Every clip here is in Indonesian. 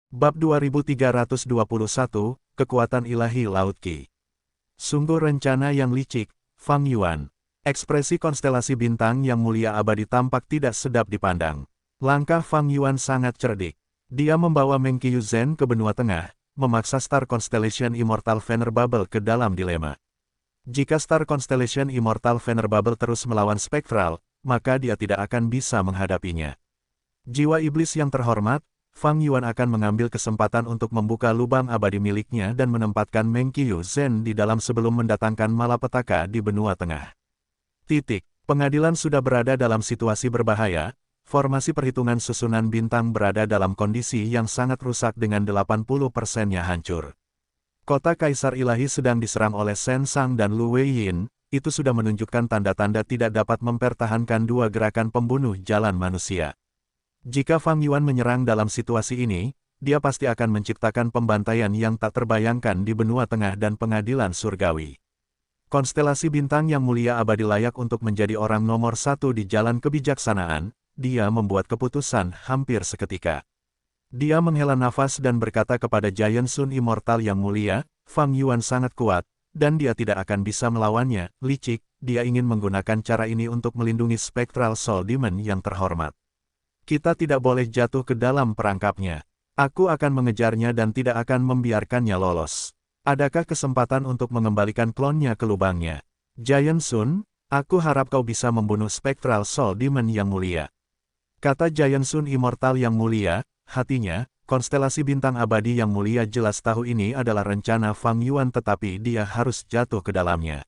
Bab 2321, Kekuatan Ilahi Laut Qi. Sungguh rencana yang licik, Fang Yuan. Ekspresi konstelasi bintang yang mulia abadi tampak tidak sedap dipandang. Langkah Fang Yuan sangat cerdik. Dia membawa Meng Qiu Zhen ke benua tengah, memaksa Star Constellation Immortal Venerable ke dalam dilema. Jika Star Constellation Immortal Venerable terus melawan Spektral, maka dia tidak akan bisa menghadapinya. Jiwa iblis yang terhormat, Fang Yuan akan mengambil kesempatan untuk membuka lubang abadi miliknya dan menempatkan Meng Qiu Zhen di dalam sebelum mendatangkan malapetaka di benua tengah. Pengadilan sudah berada dalam situasi berbahaya, formasi perhitungan susunan bintang berada dalam kondisi yang sangat rusak dengan 80%-nya hancur. Kota Kaisar Ilahi sedang diserang oleh Shen Sang dan Lu Weiyin, itu sudah menunjukkan tanda-tanda tidak dapat mempertahankan dua gerakan pembunuh jalan manusia. Jika Fang Yuan menyerang dalam situasi ini, dia pasti akan menciptakan pembantaian yang tak terbayangkan di benua tengah dan pengadilan surgawi. Konstelasi bintang yang mulia abadi layak untuk menjadi orang nomor satu di jalan kebijaksanaan, dia membuat keputusan hampir seketika. Dia menghela nafas dan berkata kepada Giant Sun Immortal yang mulia, Fang Yuan sangat kuat, dan dia tidak akan bisa melawannya. Licik, dia ingin menggunakan cara ini untuk melindungi Spectral Soul Demon yang terhormat. Kita tidak boleh jatuh ke dalam perangkapnya. Aku akan mengejarnya dan tidak akan membiarkannya lolos. Adakah kesempatan untuk mengembalikan klonnya ke lubangnya? Giant Sun, aku harap kau bisa membunuh Spectral Soul Demon yang mulia. Kata Giant Sun Immortal yang mulia, hatinya, konstelasi bintang abadi yang mulia jelas tahu ini adalah rencana Fang Yuan tetapi dia harus jatuh ke dalamnya.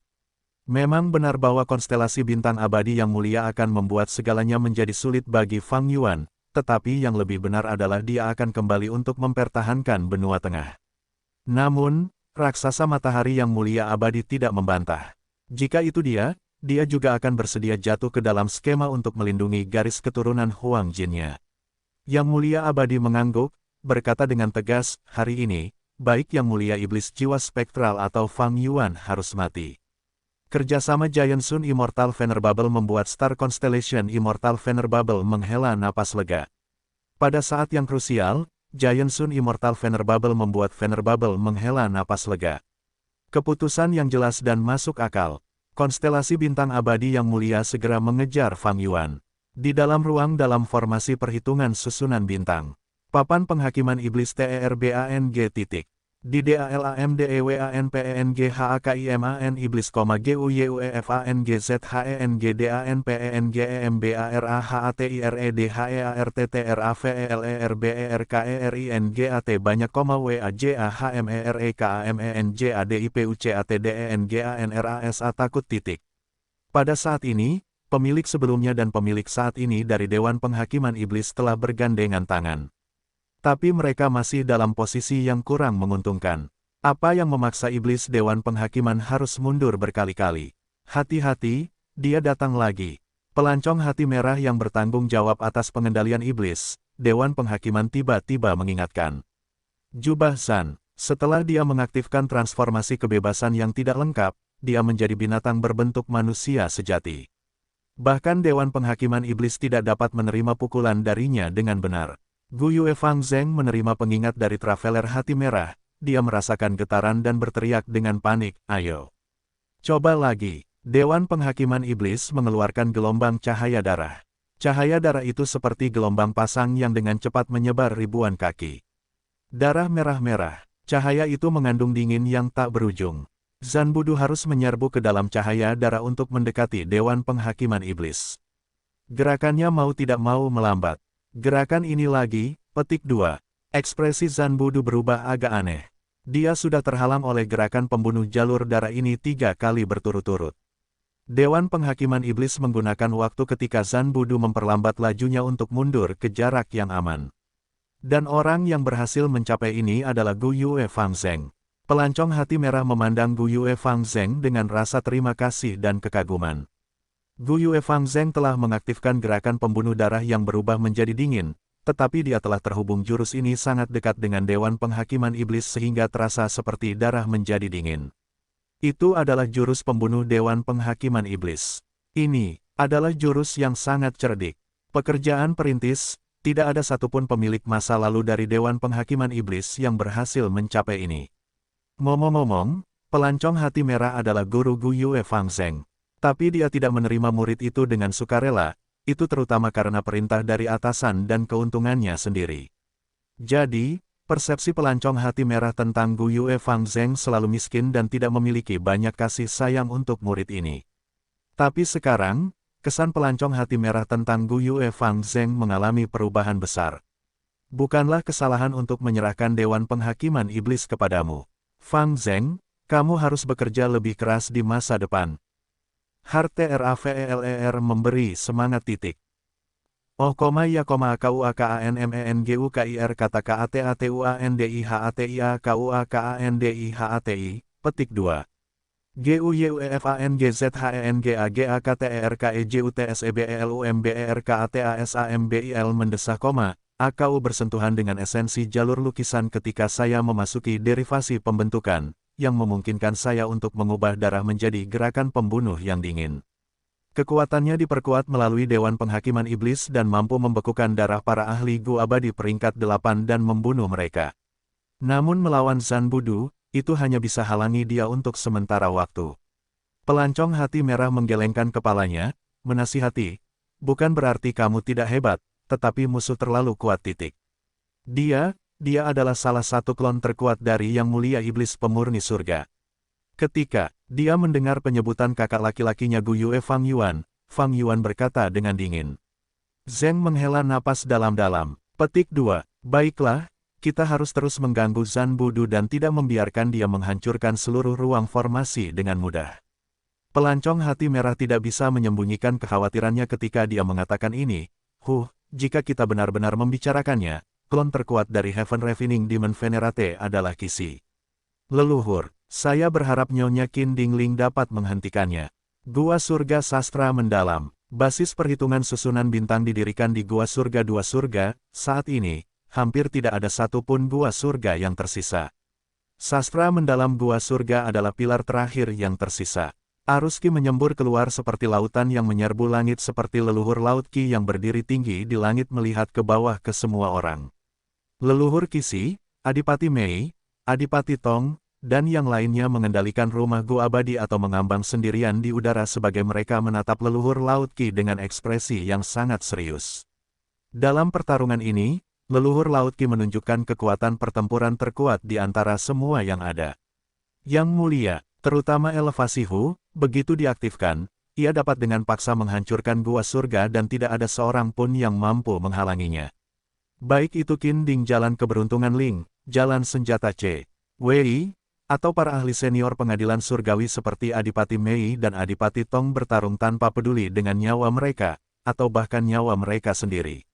Memang benar bahwa konstelasi bintang abadi yang mulia akan membuat segalanya menjadi sulit bagi Fang Yuan, tetapi yang lebih benar adalah dia akan kembali untuk mempertahankan benua tengah. Namun, raksasa matahari yang mulia abadi tidak membantah. Jika itu dia juga akan bersedia jatuh ke dalam skema untuk melindungi garis keturunan Huang Jinnya. Yang mulia abadi mengangguk, berkata dengan tegas, hari ini, baik yang mulia iblis jiwa spektral atau Fang Yuan harus mati. Kerjasama Giant Sun Immortal Venerable membuat Star Constellation Immortal Venerable menghela napas lega. Pada saat yang krusial, Giant Sun Immortal Venerable membuat Venerable menghela napas lega. Keputusan yang jelas dan masuk akal. Konstelasi bintang abadi yang mulia segera mengejar Fang Yuan. Di dalam ruang dalam formasi perhitungan susunan bintang. Papan penghakiman iblis TERBANG. Di DALAMDEWANPENGHAKIMAN iblis, GUYUEFANGZHENGDANPENGEMBARAHATIREDHERAFELERBERKERINGAT banyak, WAJAHMEREKAMENJADIPUCATDENGANRASA takut. Pada saat ini, pemilik sebelumnya dan pemilik saat ini dari Dewan Penghakiman Iblis telah bergandengan tangan. Tapi mereka masih dalam posisi yang kurang menguntungkan. Apa yang memaksa Iblis Dewan Penghakiman harus mundur berkali-kali? Hati-hati, dia datang lagi. Pelancong hati merah yang bertanggung jawab atas pengendalian Iblis, Dewan Penghakiman tiba-tiba mengingatkan. Jubah Zhan, setelah dia mengaktifkan transformasi kebebasan yang tidak lengkap, dia menjadi binatang berbentuk manusia sejati. Bahkan Dewan Penghakiman Iblis tidak dapat menerima pukulan darinya dengan benar. Guyue Fang Zheng menerima pengingat dari Traveler Hati Merah, dia merasakan getaran dan berteriak dengan panik, ayo. Coba lagi. Dewan Penghakiman Iblis mengeluarkan gelombang cahaya darah. Cahaya darah itu seperti gelombang pasang yang dengan cepat menyebar ribuan kaki. Darah merah-merah, cahaya itu mengandung dingin yang tak berujung. Zhan Budu harus menyerbu ke dalam cahaya darah untuk mendekati Dewan Penghakiman Iblis. Gerakannya mau tidak mau melambat. Gerakan ini lagi, petik 2. Ekspresi Zhan Budu berubah agak aneh. Dia sudah terhalang oleh gerakan pembunuh jalur darah ini 3 kali berturut-turut. Dewan Penghakiman Iblis menggunakan waktu ketika Zhan Budu memperlambat lajunya untuk mundur ke jarak yang aman. Dan orang yang berhasil mencapai ini adalah Guyue Fang Zheng. Pelancong hati merah memandang Guyue Fang Zheng dengan rasa terima kasih dan kekaguman. Guyue Fang Zheng telah mengaktifkan gerakan pembunuh darah yang berubah menjadi dingin, tetapi dia telah terhubung jurus ini sangat dekat dengan Dewan Penghakiman Iblis sehingga terasa seperti darah menjadi dingin. Itu adalah jurus pembunuh Dewan Penghakiman Iblis. Ini adalah jurus yang sangat cerdik. Pekerjaan perintis, Tidak ada satupun pemilik masa lalu dari Dewan Penghakiman Iblis yang berhasil mencapai ini. Ngomong-ngomong, pelancong hati merah adalah guru Gu Yue Fang Zheng. Tapi dia tidak menerima murid itu dengan sukarela, itu terutama karena perintah dari atasan dan keuntungannya sendiri. Jadi, persepsi pelancong hati merah tentang Gu Yue Fang Zheng selalu miskin dan tidak memiliki banyak kasih sayang untuk murid ini. Tapi sekarang, kesan pelancong hati merah tentang Gu Yue Fang Zheng mengalami perubahan besar. Bukanlah kesalahan untuk menyerahkan Dewan Penghakiman Iblis kepadamu. Fang Zheng, kamu harus bekerja lebih keras di masa depan. HRTRAVELER memberi semangat titik. Oh, ya, KUAKANMENGUKIR kata KATATUANDIHATIA petik 2. GUYUEFANGAGATERKEJUTSEBELUMBERKATASAMBIL mendesah, AKU bersentuhan dengan esensi jalur lukisan ketika saya memasuki derivasi pembentukan, yang memungkinkan saya untuk mengubah darah menjadi gerakan pembunuh yang dingin. Kekuatannya diperkuat melalui Dewan Penghakiman Iblis dan mampu membekukan darah para ahli Gu abadi peringkat 8 dan membunuh mereka. Namun melawan Zan Budu, itu hanya bisa halangi dia untuk sementara waktu. Pelancong hati merah menggelengkan kepalanya, menasihati, bukan berarti kamu tidak hebat, tetapi musuh terlalu kuat titik. Dia adalah salah satu klon terkuat dari Yang Mulia Iblis Pemurni Surga. Ketika dia mendengar penyebutan kakak laki-lakinya Gu Yue Fang Yuan berkata dengan dingin. Zheng menghela napas dalam-dalam. Petik 2. Baiklah, kita harus terus mengganggu Zan Budu dan tidak membiarkan dia menghancurkan seluruh ruang formasi dengan mudah. Pelancong hati merah tidak bisa menyembunyikan kekhawatirannya ketika dia mengatakan ini. Jika kita benar-benar membicarakannya, klon terkuat dari Heaven Refining Demon Venerate adalah Kisi. Leluhur. Saya berharap Nyonya Qin Dingling dapat menghentikannya. Gua Surga Sastra Mendalam. Basis perhitungan susunan bintang didirikan di Gua Surga 2 Surga. Saat ini, hampir tidak ada satupun Gua Surga yang tersisa. Sastra Mendalam Gua Surga adalah pilar terakhir yang tersisa. Arus Qi menyembur keluar seperti lautan yang menyerbu langit seperti leluhur Laut Qi yang berdiri tinggi di langit melihat ke bawah ke semua orang. Leluhur Kisi, Adipati Mei, Adipati Tong, dan yang lainnya mengendalikan rumah Gu abadi atau mengambang sendirian di udara sebagai mereka menatap leluhur Laut Qi dengan ekspresi yang sangat serius. Dalam pertarungan ini, leluhur Laut Qi menunjukkan kekuatan pertempuran terkuat di antara semua yang ada. Yang Mulia, terutama elevasi Hu, begitu diaktifkan, ia dapat dengan paksa menghancurkan Gua Surga dan tidak ada seorang pun yang mampu menghalanginya. Baik itu Qin Ding Jalan Keberuntungan Ling, Jalan Senjata C. Wei, atau para ahli senior pengadilan surgawi seperti Adipati Mei dan Adipati Tong bertarung tanpa peduli dengan nyawa mereka, atau bahkan nyawa mereka sendiri.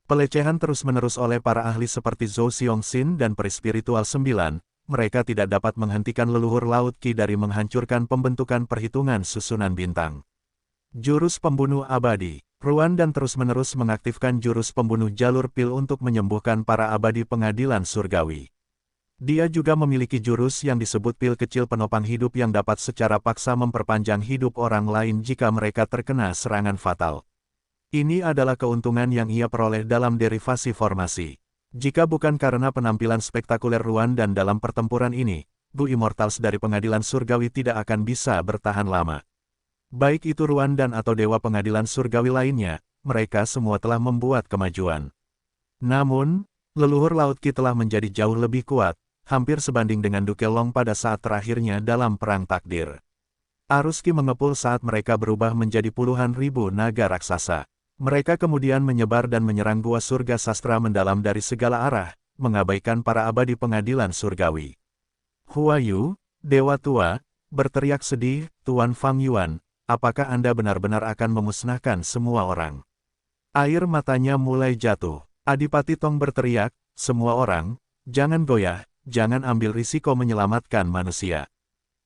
Pelecehan terus-menerus oleh para ahli seperti Zhou Xiongxin dan Peri Spiritual 9, mereka tidak dapat menghentikan leluhur Laut Qi dari menghancurkan pembentukan perhitungan susunan bintang. Jurus Pembunuh Abadi, Ruan dan terus-menerus mengaktifkan jurus pembunuh jalur pil untuk menyembuhkan para abadi pengadilan surgawi. Dia juga memiliki jurus yang disebut pil kecil penopang hidup yang dapat secara paksa memperpanjang hidup orang lain jika mereka terkena serangan fatal. Ini adalah keuntungan yang ia peroleh dalam derivasi formasi. Jika bukan karena penampilan spektakuler Ruan dan dalam pertempuran ini, Gu Immortals dari pengadilan surgawi tidak akan bisa bertahan lama. Baik itu Ruan dan atau dewa pengadilan surgawi lainnya, mereka semua telah membuat kemajuan. Namun, leluhur Laut Qi telah menjadi jauh lebih kuat, hampir sebanding dengan Duke Long pada saat terakhirnya dalam Perang Takdir. Arus Qi mengepul saat mereka berubah menjadi puluhan ribu naga raksasa. Mereka kemudian menyebar dan menyerang Gua Surga Sastra Mendalam dari segala arah, mengabaikan para abadi pengadilan surgawi. Huayu, Dewa Tua, berteriak sedih, Tuan Fang Yuan, apakah Anda benar-benar akan memusnahkan semua orang? Air matanya mulai jatuh. Adipati Tong berteriak, semua orang, jangan goyah. Jangan ambil risiko menyelamatkan manusia.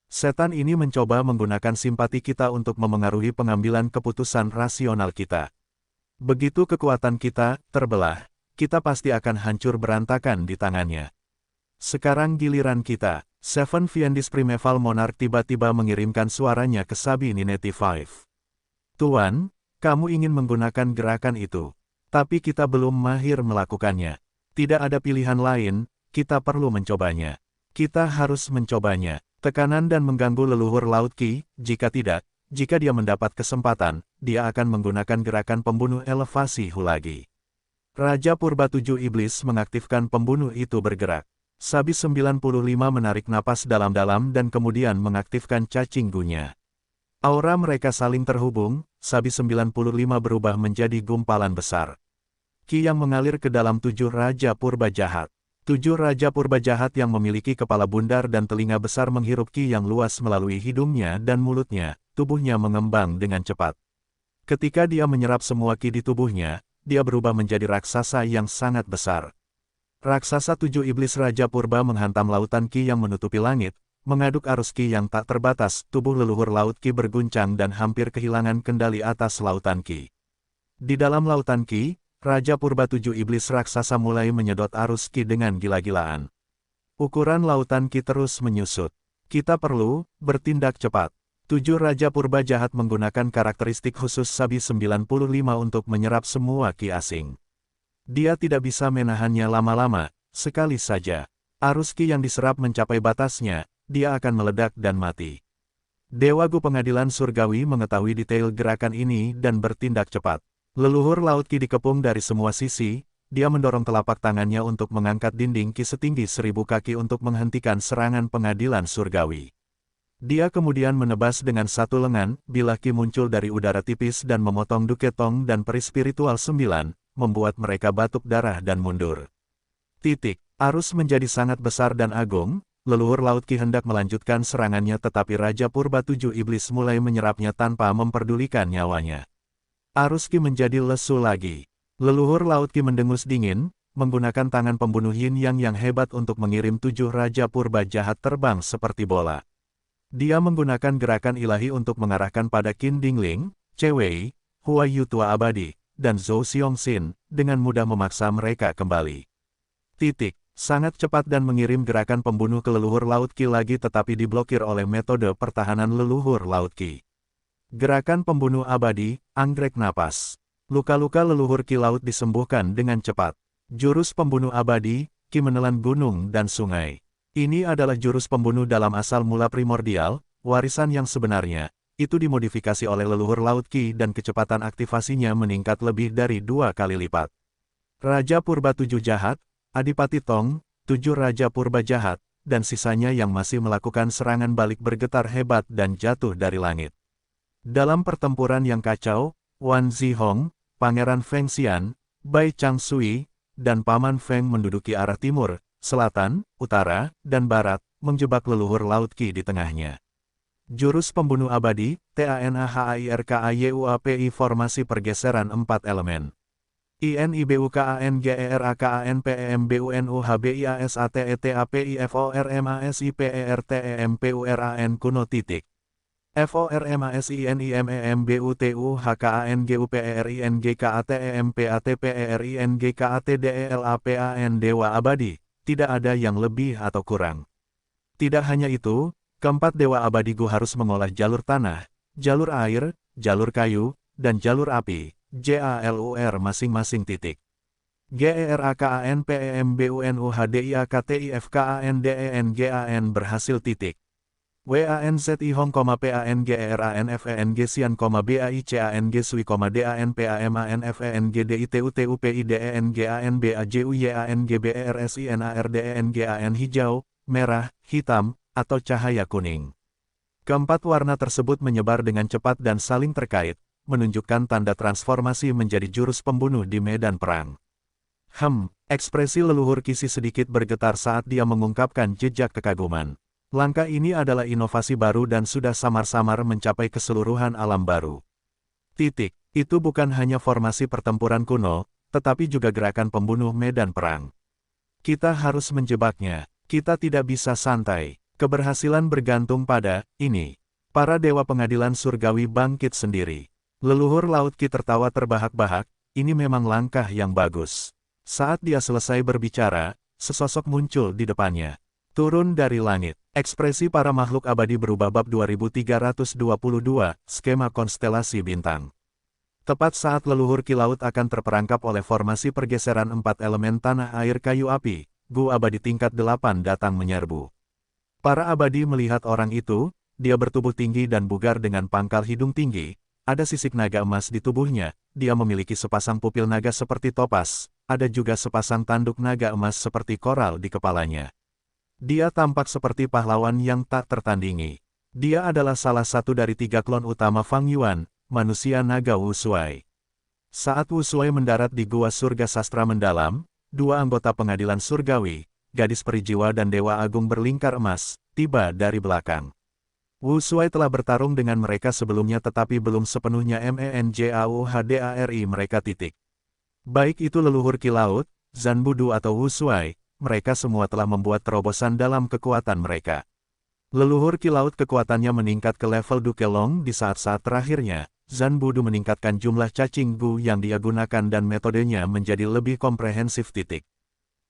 Setan ini mencoba menggunakan simpati kita untuk memengaruhi pengambilan keputusan rasional kita. Begitu kekuatan kita terbelah, kita pasti akan hancur berantakan di tangannya. Sekarang giliran kita. Seven Fiendis Primeval Monarch tiba-tiba mengirimkan suaranya ke Sabi Nineti 5. Tuan, kamu ingin menggunakan gerakan itu. Tapi kita belum mahir melakukannya. Tidak ada pilihan lain, kita perlu mencobanya. Kita harus mencobanya. Tekanan dan mengganggu leluhur Laut Qi, jika tidak, jika dia mendapat kesempatan, dia akan menggunakan gerakan pembunuh elevasi Hu lagi. Raja Purba 7 Iblis mengaktifkan pembunuh itu bergerak. Sabi 95 menarik napas dalam-dalam dan kemudian mengaktifkan cacing gunya. Aura mereka saling terhubung, Sabi 95 berubah menjadi gumpalan besar. Qi yang mengalir ke dalam 7 Raja Purba jahat. 7 Raja Purba jahat yang memiliki kepala bundar dan telinga besar menghirup Qi yang luas melalui hidungnya dan mulutnya, tubuhnya mengembang dengan cepat. Ketika dia menyerap semua Qi di tubuhnya, dia berubah menjadi raksasa yang sangat besar. Raksasa 7 Iblis Raja Purba menghantam lautan Qi yang menutupi langit, mengaduk arus Qi yang tak terbatas, tubuh leluhur Laut Qi berguncang dan hampir kehilangan kendali atas lautan Qi. Di dalam lautan Qi, Raja Purba 7 Iblis raksasa mulai menyedot arus Qi dengan gila-gilaan. Ukuran lautan Qi terus menyusut. Kita perlu bertindak cepat. 7 Raja Purba jahat menggunakan karakteristik khusus Sabi 95 untuk menyerap semua Qi asing. Dia tidak bisa menahannya lama-lama, sekali saja. Arus Qi yang diserap mencapai batasnya, dia akan meledak dan mati. Dewa Gu Pengadilan Surgawi mengetahui detail gerakan ini dan bertindak cepat. Leluhur Laut Qi dikepung dari semua sisi, dia mendorong telapak tangannya untuk mengangkat dinding Qi setinggi 1000 kaki untuk menghentikan serangan Pengadilan Surgawi. Dia kemudian menebas dengan satu lengan, bilah Qi muncul dari udara tipis dan memotong Duketong dan peri spiritual 9, membuat mereka batuk darah dan mundur. Arus menjadi sangat besar dan agung, leluhur Laut Qi hendak melanjutkan serangannya tetapi Raja Purba 7 Iblis mulai menyerapnya tanpa memperdulikan nyawanya. Arus Qi menjadi lesu lagi. Leluhur Laut Qi mendengus dingin, menggunakan tangan pembunuh Yin Yang yang hebat untuk mengirim 7 Raja Purba jahat terbang seperti bola. Dia menggunakan gerakan ilahi untuk mengarahkan pada Qin Dingling, Cewei, Huayu Tua Abadi, dan Zhou Xiongxin, dengan mudah memaksa mereka kembali. Sangat cepat dan mengirim gerakan pembunuh ke leluhur Laut Qi lagi tetapi diblokir oleh metode pertahanan leluhur Laut Qi. Gerakan pembunuh abadi, anggrek napas. Luka-luka leluhur Qi Laut disembuhkan dengan cepat. Jurus pembunuh abadi, Qi menelan gunung dan sungai. Ini adalah jurus pembunuh dalam asal mula primordial, warisan yang sebenarnya. Itu dimodifikasi oleh leluhur Laut Qi dan kecepatan aktivasinya meningkat lebih dari 2 kali lipat. Raja Purba 7 jahat, Adipati Tong, 7 Raja Purba jahat, dan sisanya yang masih melakukan serangan balik bergetar hebat dan jatuh dari langit. Dalam pertempuran yang kacau, Wan Zihong, Pangeran Feng Xian, Bai Chang Sui, dan Paman Feng menduduki arah timur, selatan, utara, dan barat, menjebak leluhur Laut Qi di tengahnya. Jurus pembunuh abadi, TANHAIRKAYUAPI formasi pergeseran 4 elemen. INIBUKANGERAKANPEMBUNUHBIASATETAPIFORMASIPERTEMPURAN kuno titik. FORMASINIMBUTUHKANGUPERINGKATEMPATPERINGKATDELAPAN Dewa Abadi, tidak ada yang lebih atau kurang. Tidak hanya itu, keempat Dewa Abadi Gu harus mengolah jalur tanah, jalur air, jalur kayu, dan jalur api, JALUR masing-masing titik. GERAKANPEMBUNUHDIAKTIFKANDENGAN berhasil titik. WANZI Hong, PANGERANFENG Sian, BAICANG Sui, DANPAMANFENGDITUTPIDENGANBAJUYANGBERSINARDENGAN hijau, merah, hitam, atau cahaya kuning. Keempat warna tersebut menyebar dengan cepat dan saling terkait, menunjukkan tanda transformasi menjadi jurus pembunuh di medan perang. Ekspresi leluhur Qi sedikit bergetar saat dia mengungkapkan jejak kekaguman. Langkah ini adalah inovasi baru dan sudah samar-samar mencapai keseluruhan alam baru. Itu bukan hanya formasi pertempuran kuno, tetapi juga gerakan pembunuh medan perang. Kita harus menjebaknya. Kita tidak bisa santai. Keberhasilan bergantung pada ini. Para dewa pengadilan surgawi bangkit sendiri. Leluhur Laut Qi tertawa terbahak-bahak, ini memang langkah yang bagus. Saat dia selesai berbicara, sesosok muncul di depannya. Turun dari langit. Ekspresi para makhluk abadi berubah. Bab 2322, Skema Konstelasi Bintang. Tepat saat leluhur Ki Laut akan terperangkap oleh formasi pergeseran 4 elemen tanah air kayu api, Gu Abadi tingkat 8 datang menyerbu. Para abadi melihat orang itu, dia bertubuh tinggi dan bugar dengan pangkal hidung tinggi, ada sisik naga emas di tubuhnya, dia memiliki sepasang pupil naga seperti topas, ada juga sepasang tanduk naga emas seperti koral di kepalanya. Dia tampak seperti pahlawan yang tak tertandingi. Dia adalah salah satu dari 3 klon utama Fang Yuan, manusia naga Wu Shuai. Saat Wu Shuai mendarat di Gua Surga Sastra Mendalam, 2 anggota pengadilan surgawi, gadis perijiwa dan Dewa Agung berlingkar emas, tiba dari belakang. Wu Shuai telah bertarung dengan mereka sebelumnya tetapi belum sepenuhnya menjauhdari mereka. Baik itu leluhur Ki Laut, Zhan Budu atau Wu Shuai, mereka semua telah membuat terobosan dalam kekuatan mereka. Leluhur Ki Laut kekuatannya meningkat ke level Duke Long di saat-saat terakhirnya. Zhan Budu meningkatkan jumlah cacing Gu yang dia gunakan dan metodenya menjadi lebih komprehensif.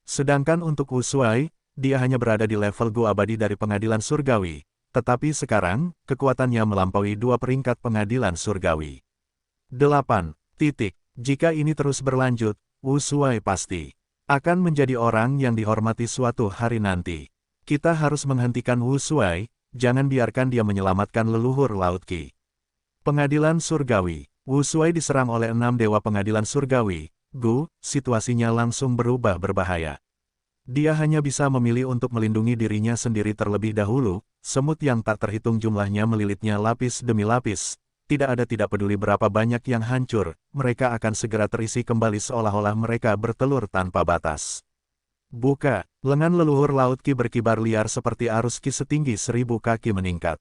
Sedangkan untuk Wu Shuai, dia hanya berada di level Gu Abadi dari pengadilan surgawi. Tetapi sekarang, kekuatannya melampaui 2 peringkat pengadilan surgawi. 8. Jika ini terus berlanjut, Wu Shuai pasti akan menjadi orang yang dihormati suatu hari nanti. Kita harus menghentikan Wu Shuai, jangan biarkan dia menyelamatkan leluhur Laut Qi. Pengadilan surgawi, Wu Shuai diserang oleh 6 dewa pengadilan surgawi. Gu, situasinya langsung berubah berbahaya. Dia hanya bisa memilih untuk melindungi dirinya sendiri terlebih dahulu. Semut yang tak terhitung jumlahnya melilitnya lapis demi lapis. Tidak peduli berapa banyak yang hancur, mereka akan segera terisi kembali seolah-olah mereka bertelur tanpa batas. Buka, lengan leluhur Laut Qi berkibar liar seperti arus Qi setinggi 1000 kaki meningkat.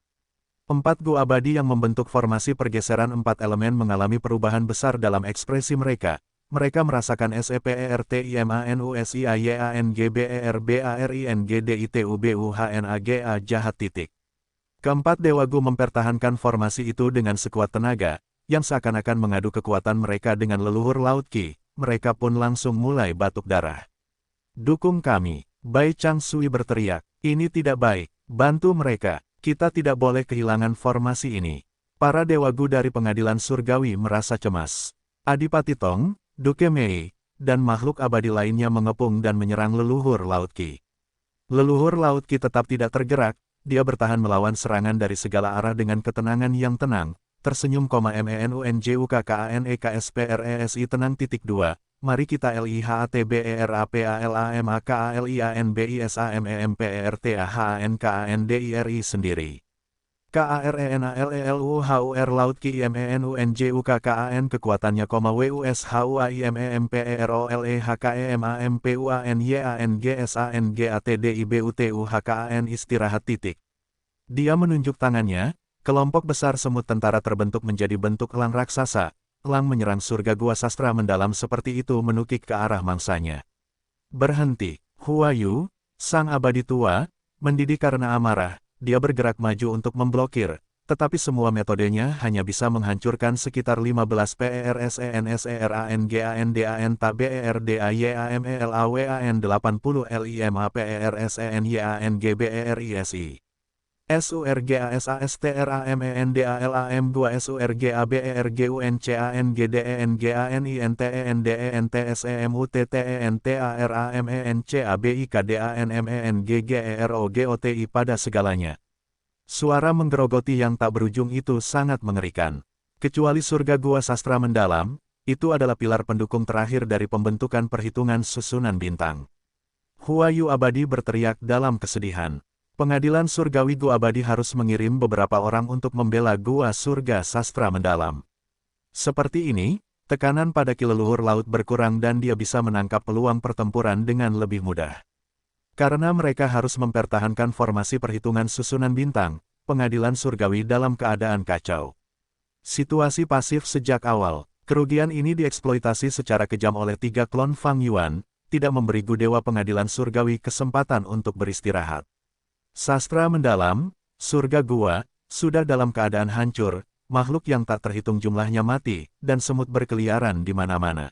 4 Gu Abadi yang membentuk formasi pergeseran 4 elemen mengalami perubahan besar dalam ekspresi mereka. Mereka merasakan SEPERTIMANUSIAYANGBERBARINGDITUBUHNAGA jahat. Keempat Dewa Gu mempertahankan formasi itu dengan sekuat tenaga, yang seakan-akan mengadu kekuatan mereka dengan leluhur Laut Qi. Mereka pun langsung mulai batuk darah. Dukung kami, Bai Chang Sui berteriak, ini tidak baik, bantu mereka. Kita tidak boleh kehilangan formasi ini. Para Dewa Gu dari pengadilan surgawi merasa cemas. Adipati Tong, Duke Mei, dan makhluk abadi lainnya mengepung dan menyerang leluhur Laut Qi. Leluhur Laut Qi tetap tidak tergerak, dia bertahan melawan serangan dari segala arah dengan ketenangan yang tenang, tersenyum, MENUNJUKKANEKSPRESI tenang. 2. Mari kita LIHATBERAPALAMAKALIANBISAMEMPERTAHANKANDIRI sendiri. KARENALELUHUR Laut Qi MENUNJUKKAN kekuatannya, WUSHUIMMPEROLEHKMAMPUANYANGSANGATDIBUTUHKAN istirahat. Dia menunjuk tangannya, kelompok besar semut tentara terbentuk menjadi bentuk elang raksasa. Elang menyerang surga Gua Sastra Mendalam seperti itu menukik ke arah mangsanya. Berhenti, Huayu, sang abadi tua, mendidih karena amarah, dia bergerak maju untuk memblokir, tetapi semua metodenya hanya bisa menghancurkan sekitar 15 PERSENSERANGANDAN TABERDAYAMELAWAN 80 LIMHPERSENYANGBERISI. SURGASASTRAMENDALAM 2 SURGABERGUNCANGDENDENTSMUTTENTESEMUTTENTENTESMENGGEROGOTI pada segalanya. Suara menggerogoti yang tak berujung itu sangat mengerikan. Kecuali surga Gua Sastra Mendalam, itu adalah pilar pendukung terakhir dari pembentukan perhitungan susunan bintang. Huayu Abadi berteriak dalam kesedihan. Pengadilan surgawi Gu Abadi harus mengirim beberapa orang untuk membela Gua Surga Sastra Mendalam. Seperti ini, tekanan pada Ki leluhur laut berkurang dan dia bisa menangkap peluang pertempuran dengan lebih mudah. Karena mereka harus mempertahankan formasi perhitungan susunan bintang, pengadilan surgawi dalam keadaan kacau. Situasi pasif sejak awal, kerugian ini dieksploitasi secara kejam oleh 3 klon Fang Yuan, tidak memberi Gu Dewa pengadilan surgawi kesempatan untuk beristirahat. Sastra Mendalam, surga Gua, sudah dalam keadaan hancur, makhluk yang tak terhitung jumlahnya mati, dan semut berkeliaran di mana-mana.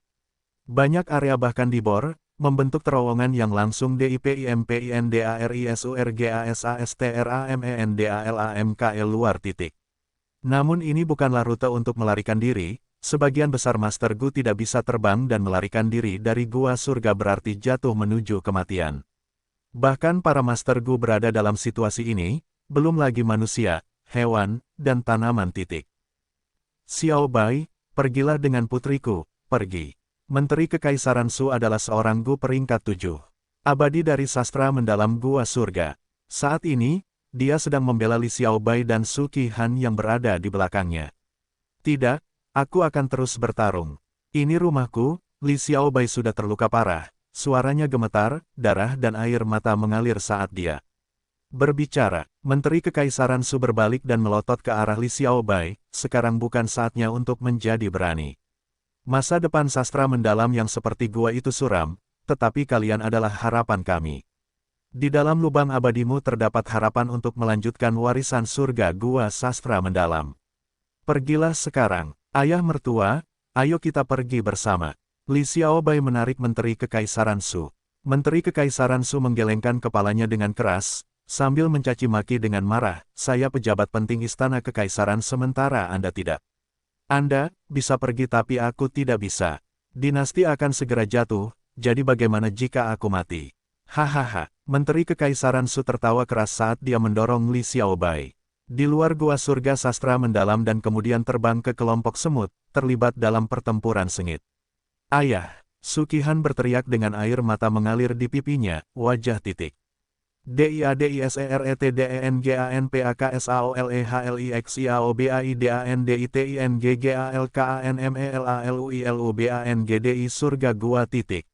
Banyak area bahkan dibor, membentuk terowongan yang langsung DIPIMPINDARISURGASASTRAMENDALAMKL luar. Namun ini bukanlah rute untuk melarikan diri, Sebagian besar Master Gu tidak bisa terbang dan melarikan diri dari gua surga berarti jatuh menuju kematian. Bahkan para Master Gu berada dalam situasi ini, belum lagi manusia, hewan, dan tanaman titik. Xiao Bai, pergilah dengan putriku, pergi. Menteri Kekaisaran Su adalah seorang Gu peringkat 7. Abadi dari sastra mendalam gua surga. Saat ini, dia sedang membela Li Xiao Bai dan Su Qihan yang berada di belakangnya. Tidak, aku akan terus bertarung. Ini rumahku, Li Xiao Bai sudah terluka parah. Suaranya gemetar, darah dan air mata mengalir saat dia berbicara. Menteri Kekaisaran Su berbalik dan melotot ke arah Li Xiao Bai, sekarang bukan saatnya untuk menjadi berani. Masa depan sastra mendalam yang seperti gua itu suram, tetapi kalian adalah harapan kami. Di dalam lubang abadimu terdapat harapan untuk melanjutkan warisan surga gua sastra mendalam. Pergilah sekarang, ayah mertua, ayo kita pergi bersama. Li Xiao Bai menarik Menteri Kekaisaran Su. Menteri Kekaisaran Su menggelengkan kepalanya dengan keras, sambil mencaci maki dengan marah, saya pejabat penting istana kekaisaran sementara Anda tidak. Anda bisa pergi tapi aku tidak bisa. Dinasti akan segera jatuh, jadi bagaimana jika aku mati? Hahaha, Menteri Kekaisaran Su tertawa keras saat dia mendorong Li Xiao Bai. Di luar gua surga sastra mendalam dan kemudian terbang ke kelompok semut, terlibat dalam pertempuran sengit. Ayah, Su Qihan berteriak dengan air mata mengalir di pipinya, wajah titik. DIADISERETDENGANPAKSAOLEHLIXIAOBAIDANDITINGGALKANMELAUILUBANGDDI surga gua titik.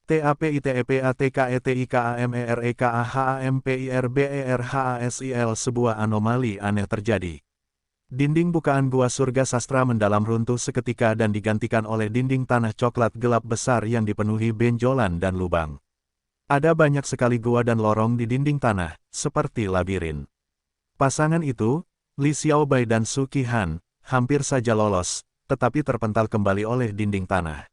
TAPITEPATKETIKAMEREKAHAMPIRBERHASIL sebuah anomali aneh terjadi. Dinding bukaan gua surga sastra mendalam runtuh seketika dan digantikan oleh dinding tanah coklat gelap besar yang dipenuhi benjolan dan lubang. Ada banyak sekali gua dan lorong di dinding tanah, seperti labirin. Pasangan itu, Li Xiao Bai dan Su Qihan, hampir saja lolos, tetapi terpental kembali oleh dinding tanah.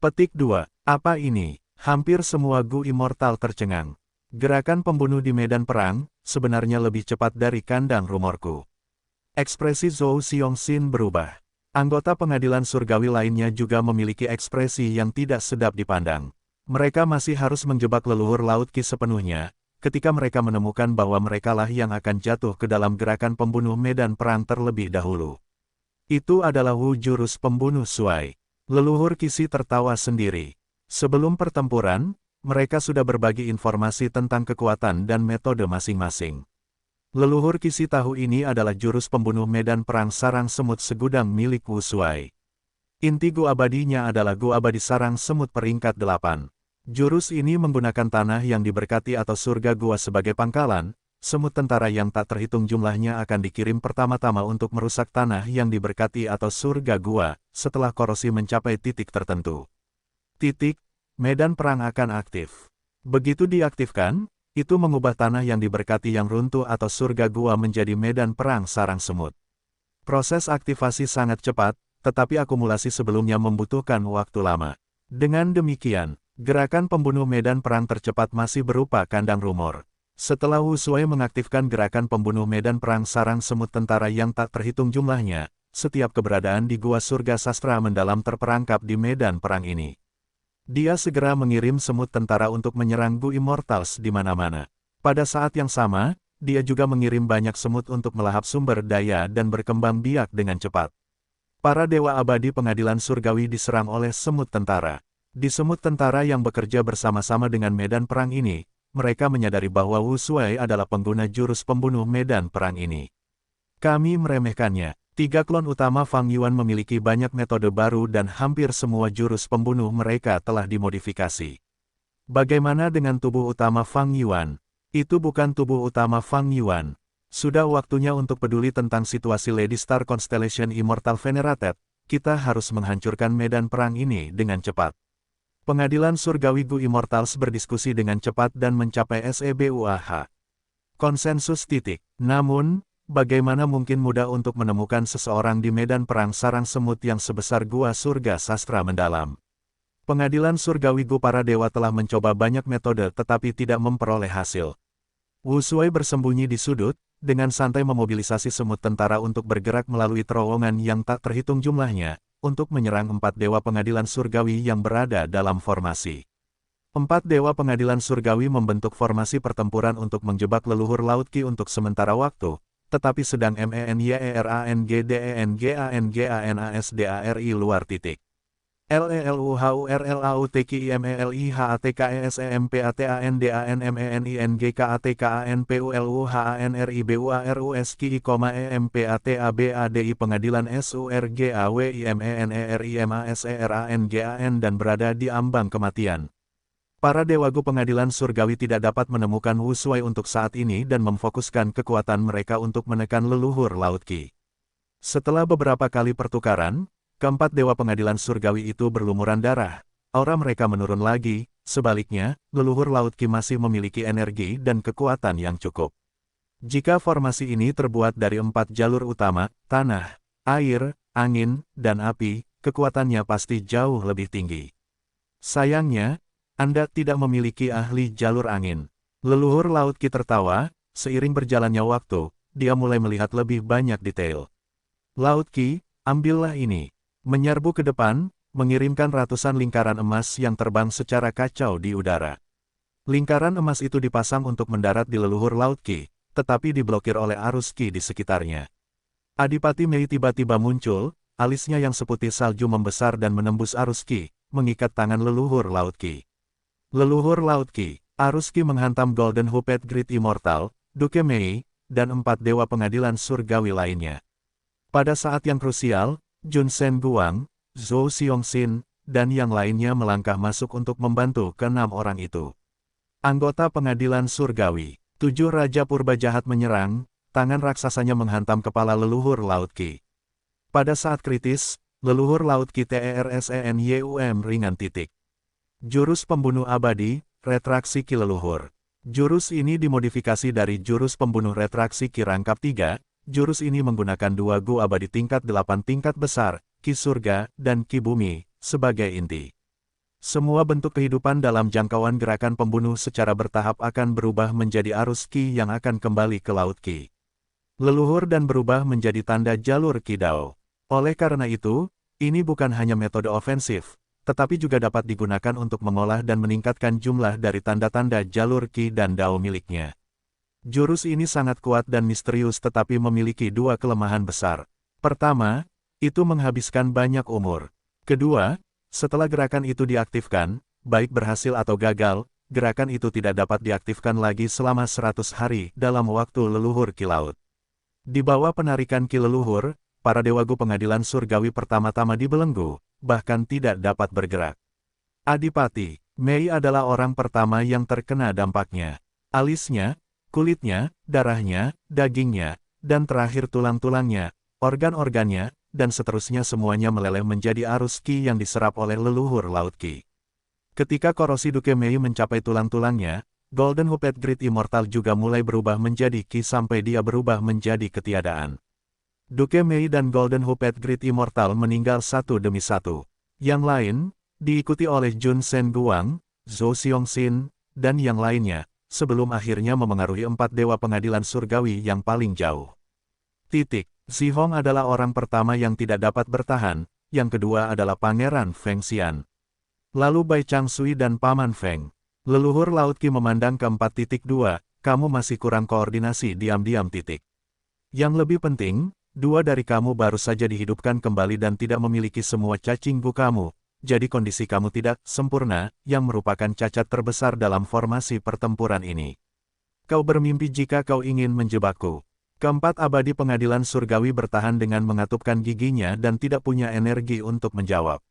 Petik 2. Apa ini? Hampir semua Gu immortal tercengang. Gerakan pembunuh di medan perang, sebenarnya lebih cepat dari kandang rumorku. Ekspresi Zhou Xiongxin berubah. Anggota pengadilan surgawi lainnya juga memiliki ekspresi yang tidak sedap dipandang. Mereka masih harus menjebak leluhur Laut Qi sepenuhnya, ketika mereka menemukan bahwa merekalah yang akan jatuh ke dalam gerakan pembunuh medan perang terlebih dahulu. Itu adalah Wu jurus pembunuh Suai. Leluhur Qi tertawa sendiri. Sebelum pertempuran, mereka sudah berbagi informasi tentang kekuatan dan metode masing-masing. Leluhur Qi tahu ini adalah jurus pembunuh medan perang sarang semut segudang milik Wu Suai. Inti Gu abadinya adalah Gu abadi sarang semut peringkat 8. Jurus ini menggunakan tanah yang diberkati atau surga gua sebagai pangkalan. Semut tentara yang tak terhitung jumlahnya akan dikirim pertama-tama untuk merusak tanah yang diberkati atau surga gua, setelah korosi mencapai titik tertentu. Medan perang akan aktif. Begitu diaktifkan, itu mengubah tanah yang diberkati yang runtuh atau surga gua menjadi medan perang sarang semut. Proses aktivasi sangat cepat, tetapi akumulasi sebelumnya membutuhkan waktu lama. Dengan demikian, gerakan pembunuh medan perang tercepat masih berupa kandang rumor. Setelah Wu Suai mengaktifkan gerakan pembunuh medan perang sarang semut tentara yang tak terhitung jumlahnya, setiap keberadaan di gua surga sastra mendalam terperangkap di medan perang ini. Dia segera mengirim semut tentara untuk menyerang Gu Immortals di mana-mana. Pada saat yang sama, dia juga mengirim banyak semut untuk melahap sumber daya dan berkembang biak dengan cepat. Para dewa abadi pengadilan surgawi diserang oleh semut tentara. Di semut tentara yang bekerja bersama-sama dengan medan perang ini, mereka menyadari bahwa Wu Suai adalah pengguna jurus pembunuh medan perang ini. Kami meremehkannya. 3 klon utama Fang Yuan memiliki banyak metode baru dan hampir semua jurus pembunuh mereka telah dimodifikasi. Bagaimana dengan tubuh utama Fang Yuan? Itu bukan tubuh utama Fang Yuan. Sudah waktunya untuk peduli tentang situasi Lady Star Constellation Immortal Venerated. Kita harus menghancurkan medan perang ini dengan cepat. Pengadilan Surgawi Gu Immortals berdiskusi dengan cepat dan mencapai SEBUAH. Konsensus. Namun, bagaimana mungkin mudah untuk menemukan seseorang di medan perang sarang semut yang sebesar gua surga sastra mendalam? Pengadilan Surgawi Gu para dewa telah mencoba banyak metode tetapi tidak memperoleh hasil. Wu Suai bersembunyi di sudut, dengan santai memobilisasi semut tentara untuk bergerak melalui terowongan yang tak terhitung jumlahnya, untuk menyerang 4 dewa pengadilan surgawi yang berada dalam formasi. 4 dewa pengadilan surgawi membentuk formasi pertempuran untuk menjebak leluhur Laut Qi untuk sementara waktu, tetapi sedang MENYERANGDENGANGANASDARI luar titik. LELUHURLLAUTKISMELIHATKANPATANDANMENINGKATKANPULUHANRIBUARUSKI, PENGADILAN SURGAWIMENERIMASERANGAN dan berada di ambang kematian. Para dewagu pengadilan surgawi tidak dapat menemukan Wu Shuai untuk saat ini dan memfokuskan kekuatan mereka untuk menekan leluhur Laut Qi. Setelah beberapa kali pertukaran, keempat dewa pengadilan surgawi itu berlumuran darah. Aura mereka menurun lagi, sebaliknya, leluhur Laut Qi masih memiliki energi dan kekuatan yang cukup. Jika formasi ini terbuat dari 4 jalur utama, tanah, air, angin, dan api, kekuatannya pasti jauh lebih tinggi. Sayangnya, Anda tidak memiliki ahli jalur angin. Leluhur Laut Qi tertawa, seiring berjalannya waktu, dia mulai melihat lebih banyak detail. Laut Qi, ambillah ini. Menyerbu ke depan, mengirimkan ratusan lingkaran emas yang terbang secara kacau di udara. Lingkaran emas itu dipasang untuk mendarat di leluhur Laut Qi, tetapi diblokir oleh arus Qi di sekitarnya. Adipati Mei tiba-tiba muncul, alisnya yang seputih salju membesar dan menembus arus Qi, mengikat tangan leluhur Laut Qi. Leluhur Laut Qi, arus Qi menghantam Golden Hooped Great Immortal, Duke Mei, dan 4 dewa pengadilan surgawi lainnya. Pada saat yang krusial, Jun Shen Guang, Zhou Xiongxin, dan yang lainnya melangkah masuk untuk membantu ke-6 orang itu. Anggota pengadilan surgawi, 7 Raja Purba jahat menyerang, tangan raksasanya menghantam kepala leluhur Laut Qi. Pada saat kritis, leluhur Laut Qi TERSENYUM ringan titik. Jurus pembunuh abadi, retraksi Qi leluhur. Jurus ini dimodifikasi dari jurus pembunuh retraksi Qi rangkap 3, jurus ini menggunakan 2 Gu abadi tingkat 8 tingkat besar, Qi surga, dan Qi bumi, sebagai inti. Semua bentuk kehidupan dalam jangkauan gerakan pembunuh secara bertahap akan berubah menjadi arus Qi yang akan kembali ke Laut Qi. Leluhur dan berubah menjadi tanda jalur Qi Dao. Oleh karena itu, ini bukan hanya metode ofensif, tetapi juga dapat digunakan untuk mengolah dan meningkatkan jumlah dari tanda-tanda jalur Qi dan Dao miliknya. Jurus ini sangat kuat dan misterius tetapi memiliki 2 kelemahan besar. Pertama, itu menghabiskan banyak umur. Kedua, setelah gerakan itu diaktifkan, baik berhasil atau gagal, gerakan itu tidak dapat diaktifkan lagi selama 100 hari dalam waktu leluhur Qi Laut. Di bawah penarikan Qi leluhur, para dewagu pengadilan surgawi pertama-tama dibelenggu, bahkan tidak dapat bergerak. Adipati Mei adalah orang pertama yang terkena dampaknya. Alisnya, kulitnya, darahnya, dagingnya, dan terakhir tulang-tulangnya, organ-organnya, dan seterusnya semuanya meleleh menjadi arus Qi yang diserap oleh leluhur Laut Qi. Ketika korosi Duke Mei mencapai tulang-tulangnya, Golden Hooped Great Immortal juga mulai berubah menjadi Qi sampai dia berubah menjadi ketiadaan. Duke Mei dan Golden Hooped Great Immortal meninggal satu demi satu. Yang lain, diikuti oleh Jun Shen Guang, Zhou Xiongxin, dan yang lainnya, sebelum akhirnya memengaruhi 4 dewa pengadilan surgawi yang paling jauh. Zihong adalah orang pertama yang tidak dapat bertahan, yang kedua adalah Pangeran Feng Xian. Lalu Bai Changshui dan Paman Feng. Leluhur Laut Qi memandang ke-4.2, kamu masih kurang koordinasi diam-diam. Yang lebih penting, 2 dari kamu baru saja dihidupkan kembali dan tidak memiliki semua cacing Gu kamu, jadi kondisi kamu tidak sempurna, yang merupakan cacat terbesar dalam formasi pertempuran ini. Kau bermimpi jika kau ingin menjebakku. Keempat abadi pengadilan surgawi bertahan dengan mengatupkan giginya dan tidak punya energi untuk menjawab.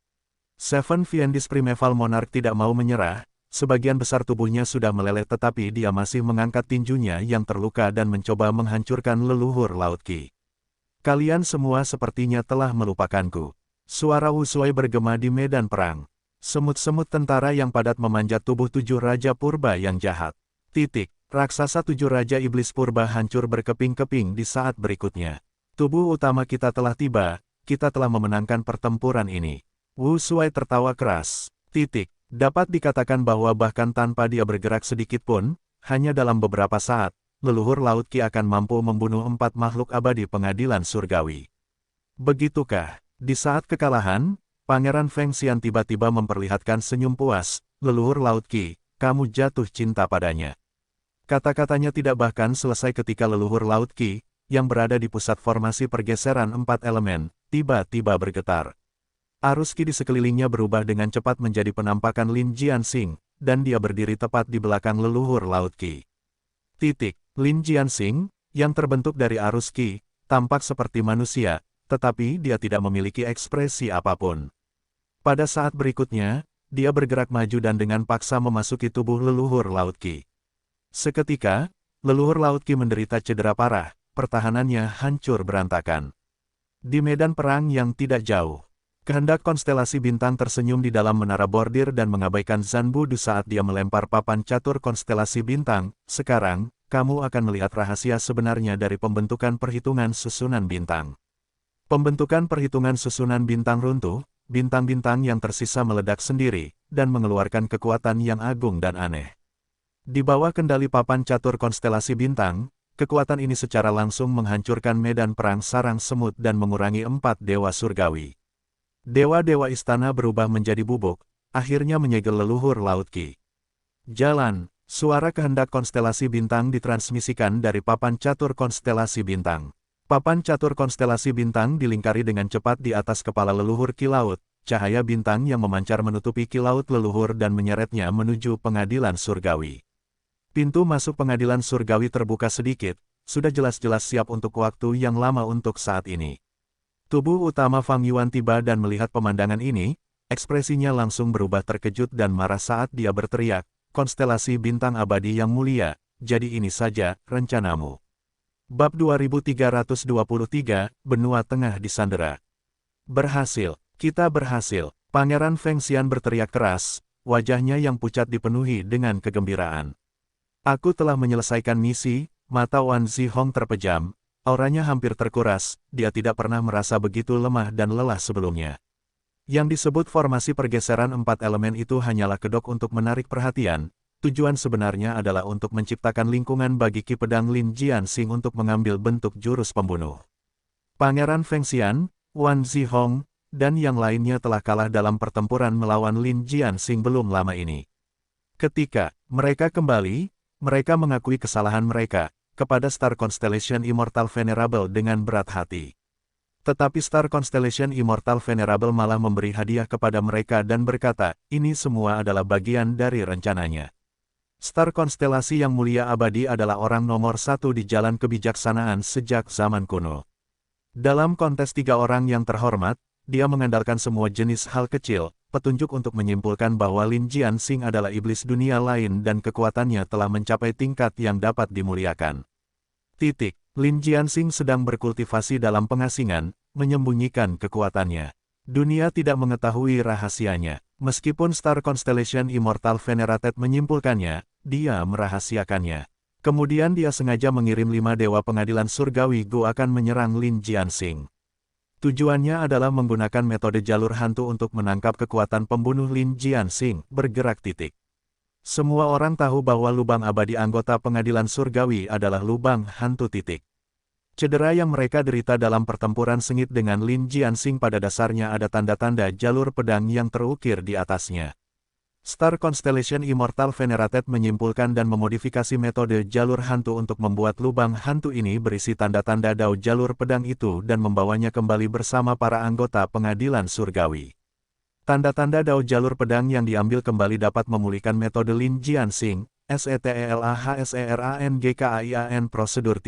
Seven Fiendis Primeval Monarch tidak mau menyerah, sebagian besar tubuhnya sudah meleleh tetapi dia masih mengangkat tinjunya yang terluka dan mencoba menghancurkan leluhur Laut Qi. Kalian semua sepertinya telah melupakanku. Suara Wu Shuai bergema di medan perang. Semut-semut tentara yang padat memanjat tubuh 7 Raja Purba yang jahat. Raksasa 7 Raja Iblis Purba hancur berkeping-keping di saat berikutnya. Tubuh utama kita telah tiba, kita telah memenangkan pertempuran ini. Wu Shuai tertawa keras. Dapat dikatakan bahwa bahkan tanpa dia bergerak sedikit pun, hanya dalam beberapa saat, leluhur Laut Qi akan mampu membunuh 4 makhluk abadi pengadilan surgawi. Begitukah? Di saat kekalahan, Pangeran Feng Xian tiba-tiba memperlihatkan senyum puas, "Leluhur Laut Qi, kamu jatuh cinta padanya." Kata-katanya tidak bahkan selesai ketika leluhur Laut Qi, yang berada di pusat formasi pergeseran 4 elemen, tiba-tiba bergetar. Arus Qi di sekelilingnya berubah dengan cepat menjadi penampakan Lin Jianxing, dan dia berdiri tepat di belakang leluhur Laut Qi. Lin Jianxing, yang terbentuk dari arus Qi, tampak seperti manusia, tetapi dia tidak memiliki ekspresi apapun. Pada saat berikutnya, dia bergerak maju dan dengan paksa memasuki tubuh leluhur Laut Qi. Seketika, leluhur Laut Qi menderita cedera parah, pertahanannya hancur berantakan. Di medan perang yang tidak jauh, kehendak konstelasi bintang tersenyum di dalam menara bordir dan mengabaikan Zhan Budu saat dia melempar papan catur konstelasi bintang. "Sekarang, kamu akan melihat rahasia sebenarnya dari pembentukan perhitungan susunan bintang." Pembentukan perhitungan susunan bintang runtuh, bintang-bintang yang tersisa meledak sendiri, dan mengeluarkan kekuatan yang agung dan aneh. Di bawah kendali papan catur konstelasi bintang, kekuatan ini secara langsung menghancurkan medan perang sarang semut dan mengurangi 4 dewa surgawi. Dewa-dewa istana berubah menjadi bubuk, akhirnya menyegel leluhur Laut Qi. "Jalan!" Suara kehendak konstelasi bintang ditransmisikan dari papan catur konstelasi bintang. Papan catur konstelasi bintang dilingkari dengan cepat di atas kepala leluhur Qi Laut, cahaya bintang yang memancar menutupi Qi Laut leluhur dan menyeretnya menuju pengadilan surgawi. Pintu masuk pengadilan surgawi terbuka sedikit, sudah jelas-jelas siap untuk waktu yang lama untuk saat ini. Tubuh utama Fang Yuan tiba dan melihat pemandangan ini, ekspresinya langsung berubah terkejut dan marah saat dia berteriak, "Konstelasi bintang abadi yang mulia, jadi ini saja rencanamu." Bab 2323, Benua Tengah disandera. "Berhasil, kita berhasil." Pangeran Feng Xian berteriak keras, wajahnya yang pucat dipenuhi dengan kegembiraan. "Aku telah menyelesaikan misi." Mata Wan Zihong terpejam, auranya hampir terkuras, dia tidak pernah merasa begitu lemah dan lelah sebelumnya. Yang disebut formasi pergeseran 4 elemen itu hanyalah kedok untuk menarik perhatian. Tujuan sebenarnya adalah untuk menciptakan lingkungan bagi Ki Pedang Lin Jianxing untuk mengambil bentuk jurus pembunuh. Pangeran Feng Xian, Wan Zihong, dan yang lainnya telah kalah dalam pertempuran melawan Lin Jianxing belum lama ini. Ketika mereka kembali, mereka mengakui kesalahan mereka kepada Star Constellation Immortal Venerable dengan berat hati. Tetapi Star Constellation Immortal Venerable malah memberi hadiah kepada mereka dan berkata, "Ini semua adalah bagian dari rencananya." Star Konstelasi yang mulia abadi adalah orang nomor 1 di jalan kebijaksanaan sejak zaman kuno. Dalam kontes 3 orang yang terhormat, dia mengandalkan semua jenis hal kecil, petunjuk untuk menyimpulkan bahwa Lin Jianxing adalah iblis dunia lain dan kekuatannya telah mencapai tingkat yang dapat dimuliakan. Lin Jianxing sedang berkultivasi dalam pengasingan, menyembunyikan kekuatannya. Dunia tidak mengetahui rahasianya. Meskipun Star Constellation Immortal Venerated menyimpulkannya, dia merahasiakannya. Kemudian dia sengaja mengirim 5 dewa pengadilan surgawi Gu akan menyerang Lin Jianxing. Tujuannya adalah menggunakan metode jalur hantu untuk menangkap kekuatan pembunuh Lin Jianxing, bergerak. Semua orang tahu bahwa lubang abadi anggota pengadilan surgawi adalah lubang hantu. Cedera yang mereka derita dalam pertempuran sengit dengan Lin Jianxing pada dasarnya ada tanda-tanda jalur pedang yang terukir di atasnya. Star Constellation Immortal Venerated menyimpulkan dan memodifikasi metode jalur hantu untuk membuat lubang hantu ini berisi tanda-tanda dao jalur pedang itu dan membawanya kembali bersama para anggota pengadilan surgawi. Tanda-tanda dao jalur pedang yang diambil kembali dapat memulihkan metode Lin Jianxing, SETELAHSERANGKAIAN prosedur.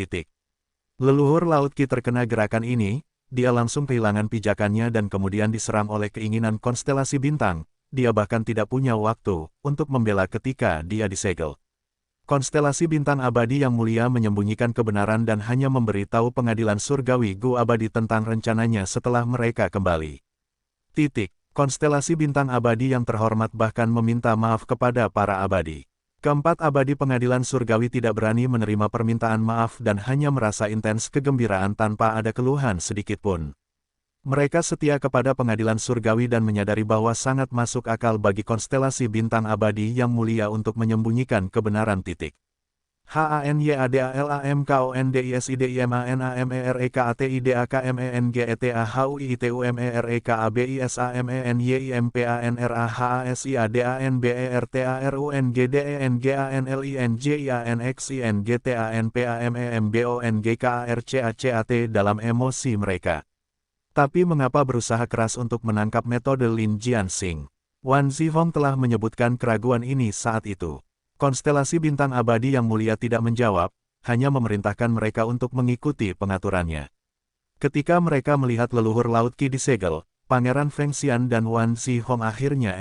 Leluhur Laut Qi terkena gerakan ini, dia langsung kehilangan pijakannya dan kemudian diserang oleh keinginan konstelasi bintang. Dia bahkan tidak punya waktu untuk membela ketika dia disegel. Konstelasi bintang abadi yang mulia menyembunyikan kebenaran dan hanya memberitahu pengadilan surgawi Gu abadi tentang rencananya setelah mereka kembali. Konstelasi bintang abadi yang terhormat bahkan meminta maaf kepada para abadi. Keempat abadi pengadilan surgawi tidak berani menerima permintaan maaf dan hanya merasa intens kegembiraan tanpa ada keluhan sedikitpun. Mereka setia kepada pengadilan surgawi dan menyadari bahwa sangat masuk akal bagi konstelasi bintang abadi yang mulia untuk menyembunyikan kebenaran. HANYADALAMKONDISIDEYMANAMEREKAATIDAKMENGGETAHUITUMEREKABISAMENYIMPANERAHASIADANBERTARUNGGDANGGANCAT dalam emosi mereka. Tapi mengapa berusaha keras untuk menangkap metode Lin Jianxing? Wan Zihong telah menyebutkan keraguan ini saat itu. Konstelasi bintang abadi yang mulia tidak menjawab, hanya memerintahkan mereka untuk mengikuti pengaturannya. Ketika mereka melihat leluhur Laut Qi disegel, Pangeran Feng Xian dan Wan Zihong akhirnya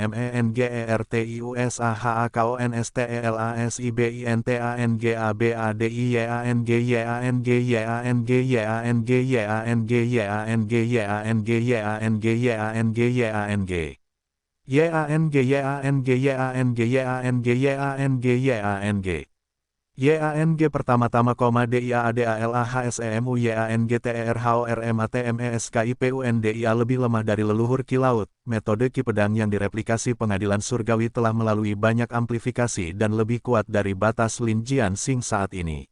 YANG pertama-tama, DIADALHSEMU lebih lemah dari leluhur Qi Laut. Metode Qi Pedang yang direplikasi pengadilan surgawi telah melalui banyak amplifikasi dan lebih kuat dari batas Lin Jianxing saat ini.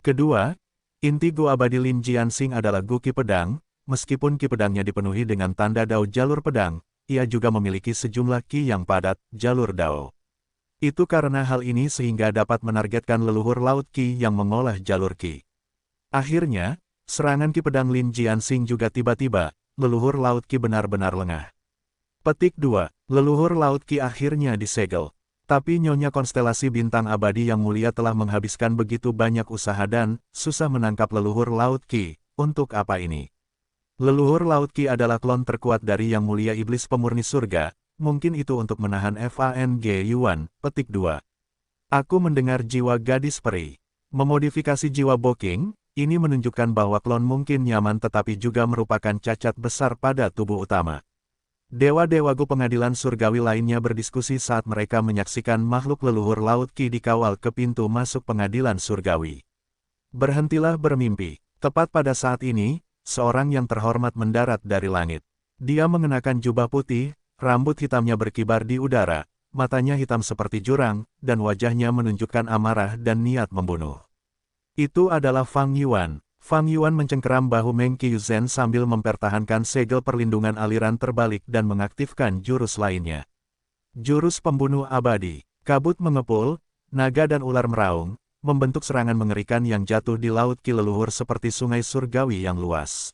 Kedua, inti Gu abadi Lin Jianxing adalah Gu Qi Pedang. Meskipun Qi Pedangnya dipenuhi dengan tanda Dao jalur pedang, ia juga memiliki sejumlah Qi yang padat, jalur Dao. Itu karena hal ini sehingga dapat menargetkan leluhur Laut Qi yang mengolah jalur Qi. Akhirnya, serangan Qi Pedang Lin Jianxing juga tiba-tiba, leluhur Laut Qi benar-benar lengah. Petik 2. Leluhur Laut Qi akhirnya disegel. Tapi Nyonya konstelasi bintang abadi yang mulia telah menghabiskan begitu banyak usaha dan susah menangkap leluhur Laut Qi. Untuk apa ini? Leluhur Laut Qi adalah klon terkuat dari Yang Mulia Iblis Pemurni Surga. Mungkin itu untuk menahan Fang Yuan. Petik 2. Aku mendengar jiwa gadis peri. Memodifikasi jiwa Boking, ini menunjukkan bahwa klon mungkin nyaman tetapi juga merupakan cacat besar pada tubuh utama. Dewa-dewa Gu pengadilan surgawi lainnya berdiskusi saat mereka menyaksikan makhluk leluhur Laut Qi dikawal ke pintu masuk pengadilan surgawi. Berhentilah bermimpi. Tepat pada saat ini, seorang yang terhormat mendarat dari langit. Dia mengenakan jubah putih, rambut hitamnya berkibar di udara, matanya hitam seperti jurang, dan wajahnya menunjukkan amarah dan niat membunuh. Itu adalah Fang Yuan. Fang Yuan mencengkeram bahu Meng Qiuzhen sambil mempertahankan segel perlindungan aliran terbalik dan mengaktifkan jurus lainnya. Jurus pembunuh abadi. Kabut mengepul, naga dan ular meraung, membentuk serangan mengerikan yang jatuh di Laut Qi leluhur seperti sungai surgawi yang luas.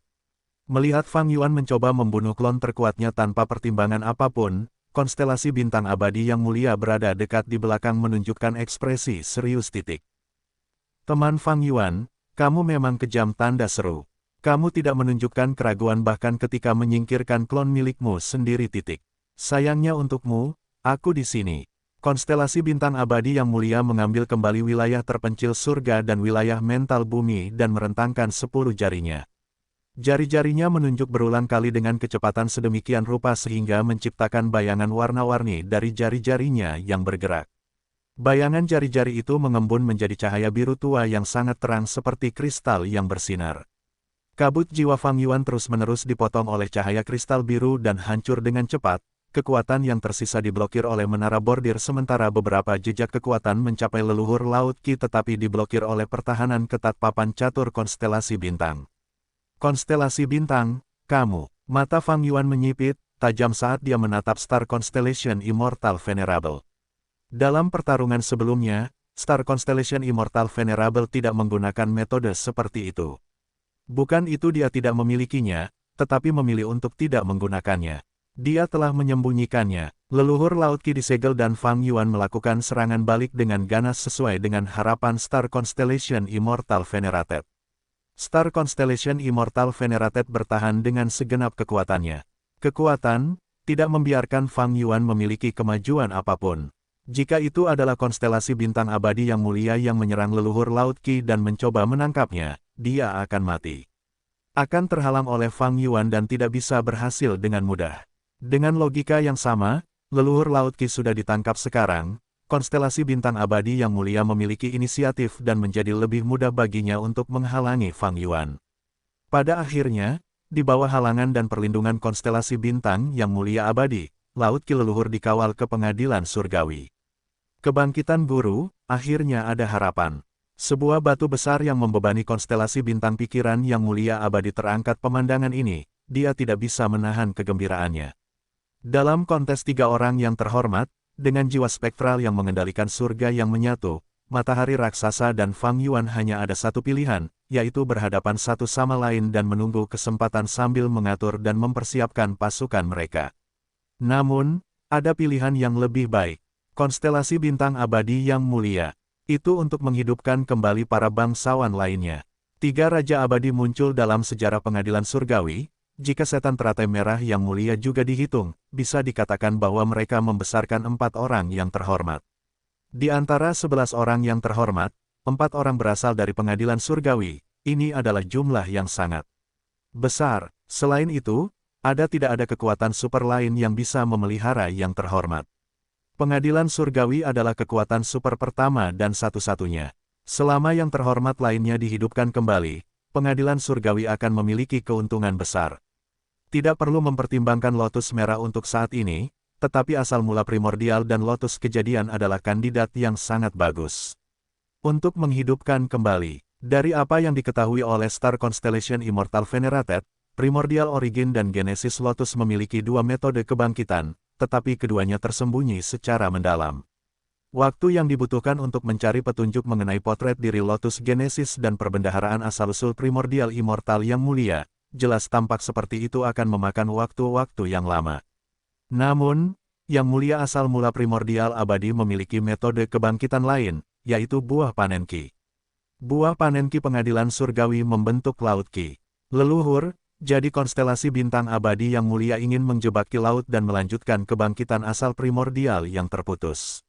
Melihat Fang Yuan mencoba membunuh klon terkuatnya tanpa pertimbangan apapun, konstelasi bintang abadi yang mulia berada dekat di belakang menunjukkan ekspresi serius. Teman Fang Yuan, kamu memang kejam, tanda seru. Kamu tidak menunjukkan keraguan bahkan ketika menyingkirkan klon milikmu sendiri. Sayangnya untukmu, aku di sini. Konstelasi bintang abadi yang mulia mengambil kembali wilayah terpencil surga dan wilayah mental bumi dan merentangkan 10 jarinya. Jari-jarinya menunjuk berulang kali dengan kecepatan sedemikian rupa sehingga menciptakan bayangan warna-warni dari jari-jarinya yang bergerak. Bayangan jari-jari itu mengembun menjadi cahaya biru tua yang sangat terang seperti kristal yang bersinar. Kabut jiwa Fang Yuan terus-menerus dipotong oleh cahaya kristal biru dan hancur dengan cepat. Kekuatan yang tersisa diblokir oleh menara bordir sementara beberapa jejak kekuatan mencapai leluhur Laut Qi tetapi diblokir oleh pertahanan ketat papan catur konstelasi bintang. Konstelasi bintang, kamu. Mata Fang Yuan menyipit, tajam saat dia menatap Star Constellation Immortal Venerable. Dalam pertarungan sebelumnya, Star Constellation Immortal Venerable tidak menggunakan metode seperti itu. Bukan itu dia tidak memilikinya, tetapi memilih untuk tidak menggunakannya. Dia telah menyembunyikannya. Leluhur Laut Qi disegel dan Fang Yuan melakukan serangan balik dengan ganas sesuai dengan harapan Star Constellation Immortal Venerated. Star Constellation Immortal Venerated bertahan dengan segenap kekuatannya. Kekuatan, tidak membiarkan Fang Yuan memiliki kemajuan apapun. Jika itu adalah konstelasi bintang abadi yang mulia yang menyerang leluhur Laut Qi dan mencoba menangkapnya, dia akan mati. Akan terhalang oleh Fang Yuan dan tidak bisa berhasil dengan mudah. Dengan logika yang sama, leluhur Laut Qi sudah ditangkap sekarang. Konstelasi bintang abadi yang mulia memiliki inisiatif dan menjadi lebih mudah baginya untuk menghalangi Fang Yuan. Pada akhirnya, di bawah halangan dan perlindungan konstelasi bintang yang mulia abadi, Laut Qi leluhur dikawal ke pengadilan surgawi. Kebangkitan guru, akhirnya ada harapan. Sebuah batu besar yang membebani konstelasi bintang pikiran yang mulia abadi terangkat pemandangan ini, dia tidak bisa menahan kegembiraannya. Dalam kontes tiga orang yang terhormat, dengan jiwa spektral yang mengendalikan surga yang menyatu, matahari raksasa dan Fang Yuan hanya ada satu pilihan, yaitu berhadapan satu sama lain dan menunggu kesempatan sambil mengatur dan mempersiapkan pasukan mereka. Namun, ada pilihan yang lebih baik. Konstelasi bintang abadi yang mulia. Itu untuk menghidupkan kembali para bangsawan lainnya. Tiga raja abadi muncul dalam sejarah pengadilan surgawi. Jika setan teratai merah yang mulia juga dihitung, bisa dikatakan bahwa mereka membesarkan 4 orang yang terhormat. Di antara 11 orang yang terhormat, 4 orang berasal dari pengadilan surgawi. Ini adalah jumlah yang sangat besar. Selain itu, tidak ada kekuatan super lain yang bisa memelihara yang terhormat. Pengadilan surgawi adalah kekuatan super pertama dan satu-satunya. Selama yang terhormat lainnya dihidupkan kembali, pengadilan surgawi akan memiliki keuntungan besar. Tidak perlu mempertimbangkan Lotus Merah untuk saat ini, tetapi asal mula primordial dan Lotus Kejadian adalah kandidat yang sangat bagus. Untuk menghidupkan kembali, dari apa yang diketahui oleh Star Constellation Immortal Venerated, Primordial Origin dan Genesis Lotus memiliki dua metode kebangkitan, tetapi keduanya tersembunyi secara mendalam. Waktu yang dibutuhkan untuk mencari petunjuk mengenai potret diri Lotus Genesis dan perbendaharaan asal-usul Primordial Immortal yang mulia, jelas tampak seperti itu akan memakan waktu-waktu yang lama. Namun, yang mulia asal mula Primordial abadi memiliki metode kebangkitan lain, yaitu buah panen Ki. Buah panen Ki pengadilan surgawi membentuk laut Ki. Leluhur, jadi konstelasi bintang abadi yang mulia ingin menjebak Ki laut dan melanjutkan kebangkitan asal primordial yang terputus.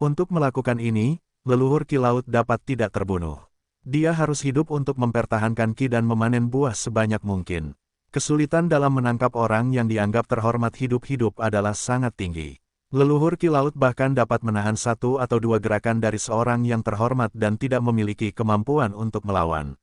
Untuk melakukan ini, leluhur Ki laut dapat tidak terbunuh. Dia harus hidup untuk mempertahankan Ki dan memanen buah sebanyak mungkin. Kesulitan dalam menangkap orang yang dianggap terhormat hidup-hidup adalah sangat tinggi. Leluhur Ki laut bahkan dapat menahan 1 atau 2 gerakan dari seorang yang terhormat dan tidak memiliki kemampuan untuk melawan.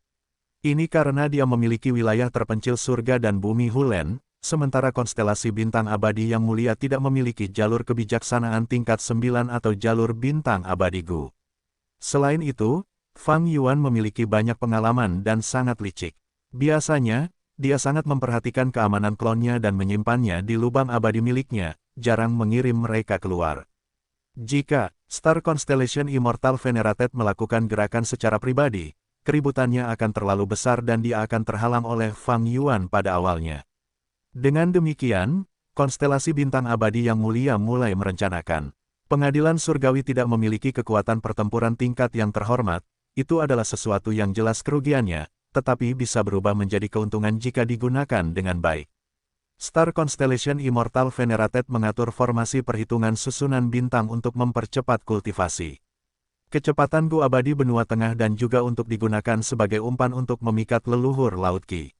Ini karena dia memiliki wilayah terpencil surga dan bumi Hulen, sementara konstelasi bintang abadi yang mulia tidak memiliki jalur kebijaksanaan tingkat 9 atau jalur bintang abadi Gu. Selain itu, Fang Yuan memiliki banyak pengalaman dan sangat licik. Biasanya, dia sangat memperhatikan keamanan klonnya dan menyimpannya di lubang abadi miliknya, jarang mengirim mereka keluar. Jika Star Constellation Immortal Venerated melakukan gerakan secara pribadi, keributannya akan terlalu besar dan dia akan terhalang oleh Fang Yuan pada awalnya. Dengan demikian, konstelasi bintang abadi yang mulia mulai merencanakan. Pengadilan surgawi tidak memiliki kekuatan pertempuran tingkat yang terhormat, itu adalah sesuatu yang jelas kerugiannya, tetapi bisa berubah menjadi keuntungan jika digunakan dengan baik. Star Constellation Immortal Venerated mengatur formasi perhitungan susunan bintang untuk mempercepat kultivasi. Kecepatan Gu abadi benua tengah dan juga untuk digunakan sebagai umpan untuk memikat leluhur Laut Qi.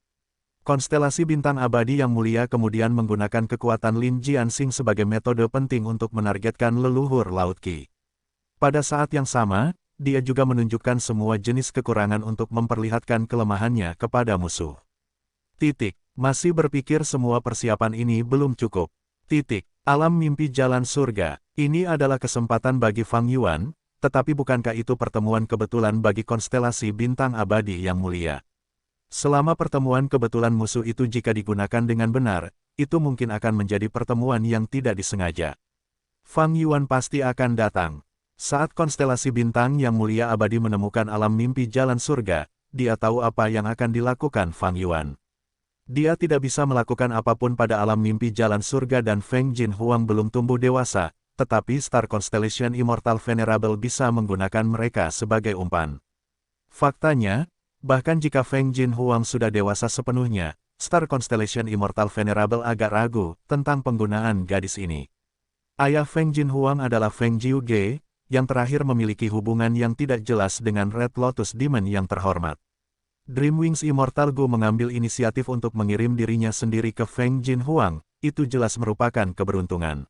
Konstelasi bintang abadi yang mulia kemudian menggunakan kekuatan Lin Jianxing sebagai metode penting untuk menargetkan leluhur Laut Qi. Pada saat yang sama, dia juga menunjukkan semua jenis kekurangan untuk memperlihatkan kelemahannya kepada musuh. Masih berpikir semua persiapan ini belum cukup. Alam mimpi jalan surga. Ini adalah kesempatan bagi Fang Yuan. Tetapi bukankah itu pertemuan kebetulan bagi konstelasi bintang abadi yang mulia? Selama pertemuan kebetulan musuh itu jika digunakan dengan benar, itu mungkin akan menjadi pertemuan yang tidak disengaja. Fang Yuan pasti akan datang. Saat konstelasi bintang yang mulia abadi menemukan alam mimpi jalan surga, dia tahu apa yang akan dilakukan Fang Yuan. Dia tidak bisa melakukan apapun pada alam mimpi jalan surga dan Feng Jin Huang belum tumbuh dewasa, tetapi Star Constellation Immortal Venerable bisa menggunakan mereka sebagai umpan. Faktanya, bahkan jika Feng Jin Huang sudah dewasa sepenuhnya, Star Constellation Immortal Venerable agak ragu tentang penggunaan gadis ini. Ayah Feng Jin Huang adalah Feng Jiu Ge, yang terakhir memiliki hubungan yang tidak jelas dengan Red Lotus Demon yang terhormat. Dreamwings Immortal Gu mengambil inisiatif untuk mengirim dirinya sendiri ke Feng Jin Huang, itu jelas merupakan keberuntungan.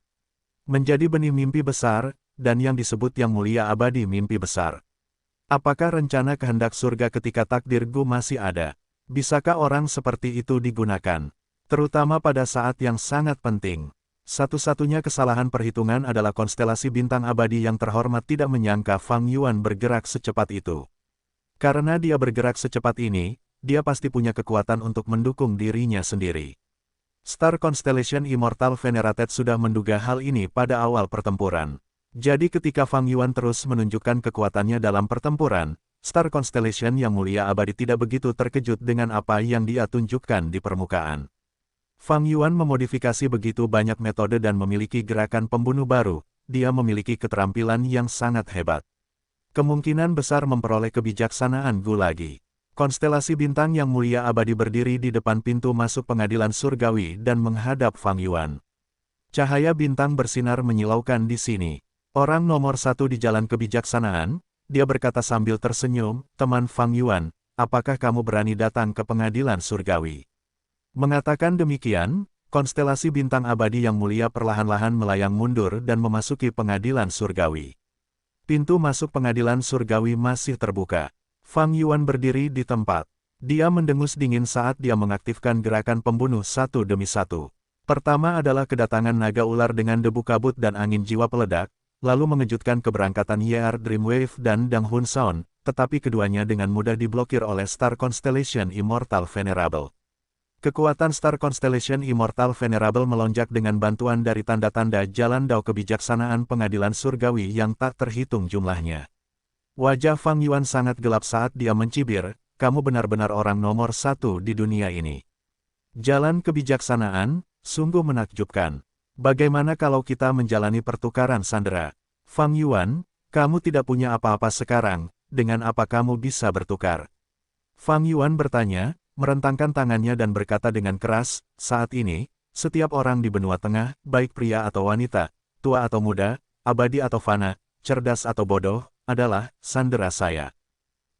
Menjadi benih mimpi besar, dan yang disebut yang mulia abadi mimpi besar. Apakah rencana kehendak surga ketika takdir Gu masih ada? Bisakah orang seperti itu digunakan? Terutama pada saat yang sangat penting. Satu-satunya kesalahan perhitungan adalah konstelasi bintang abadi yang terhormat tidak menyangka Fang Yuan bergerak secepat itu. Karena dia bergerak secepat ini, dia pasti punya kekuatan untuk mendukung dirinya sendiri. Star Constellation Immortal Venerated sudah menduga hal ini pada awal pertempuran. Jadi ketika Fang Yuan terus menunjukkan kekuatannya dalam pertempuran, Star Constellation yang mulia abadi tidak begitu terkejut dengan apa yang dia tunjukkan di permukaan. Fang Yuan memodifikasi begitu banyak metode dan memiliki gerakan pembunuh baru, dia memiliki keterampilan yang sangat hebat. Kemungkinan besar memperoleh kebijaksanaan Gu lagi. Konstelasi bintang yang mulia abadi berdiri di depan pintu masuk pengadilan surgawi dan menghadap Fang Yuan. Cahaya bintang bersinar menyilaukan di sini. Orang nomor satu di jalan kebijaksanaan, dia berkata sambil tersenyum, teman Fang Yuan, apakah kamu berani datang ke pengadilan surgawi? Mengatakan demikian, konstelasi bintang abadi yang mulia perlahan-lahan melayang mundur dan memasuki pengadilan surgawi. Pintu masuk pengadilan surgawi masih terbuka. Fang Yuan berdiri di tempat. Dia mendengus dingin saat dia mengaktifkan gerakan pembunuh satu demi satu. Pertama adalah kedatangan naga ular dengan debu kabut dan angin jiwa peledak, lalu mengejutkan keberangkatan YR Dreamwave dan Dang Hun Sound, tetapi keduanya dengan mudah diblokir oleh Star Constellation Immortal Venerable. Kekuatan Star Constellation Immortal Venerable melonjak dengan bantuan dari tanda-tanda jalan dao kebijaksanaan pengadilan surgawi yang tak terhitung jumlahnya. Wajah Fang Yuan sangat gelap saat dia mencibir, kamu benar-benar orang nomor satu di dunia ini. Jalan kebijaksanaan, sungguh menakjubkan. Bagaimana kalau kita menjalani pertukaran sandera? Fang Yuan, kamu tidak punya apa-apa sekarang, dengan apa kamu bisa bertukar? Fang Yuan bertanya, merentangkan tangannya dan berkata dengan keras, saat ini, setiap orang di benua tengah, baik pria atau wanita, tua atau muda, abadi atau fana, cerdas atau bodoh, adalah sandera saya.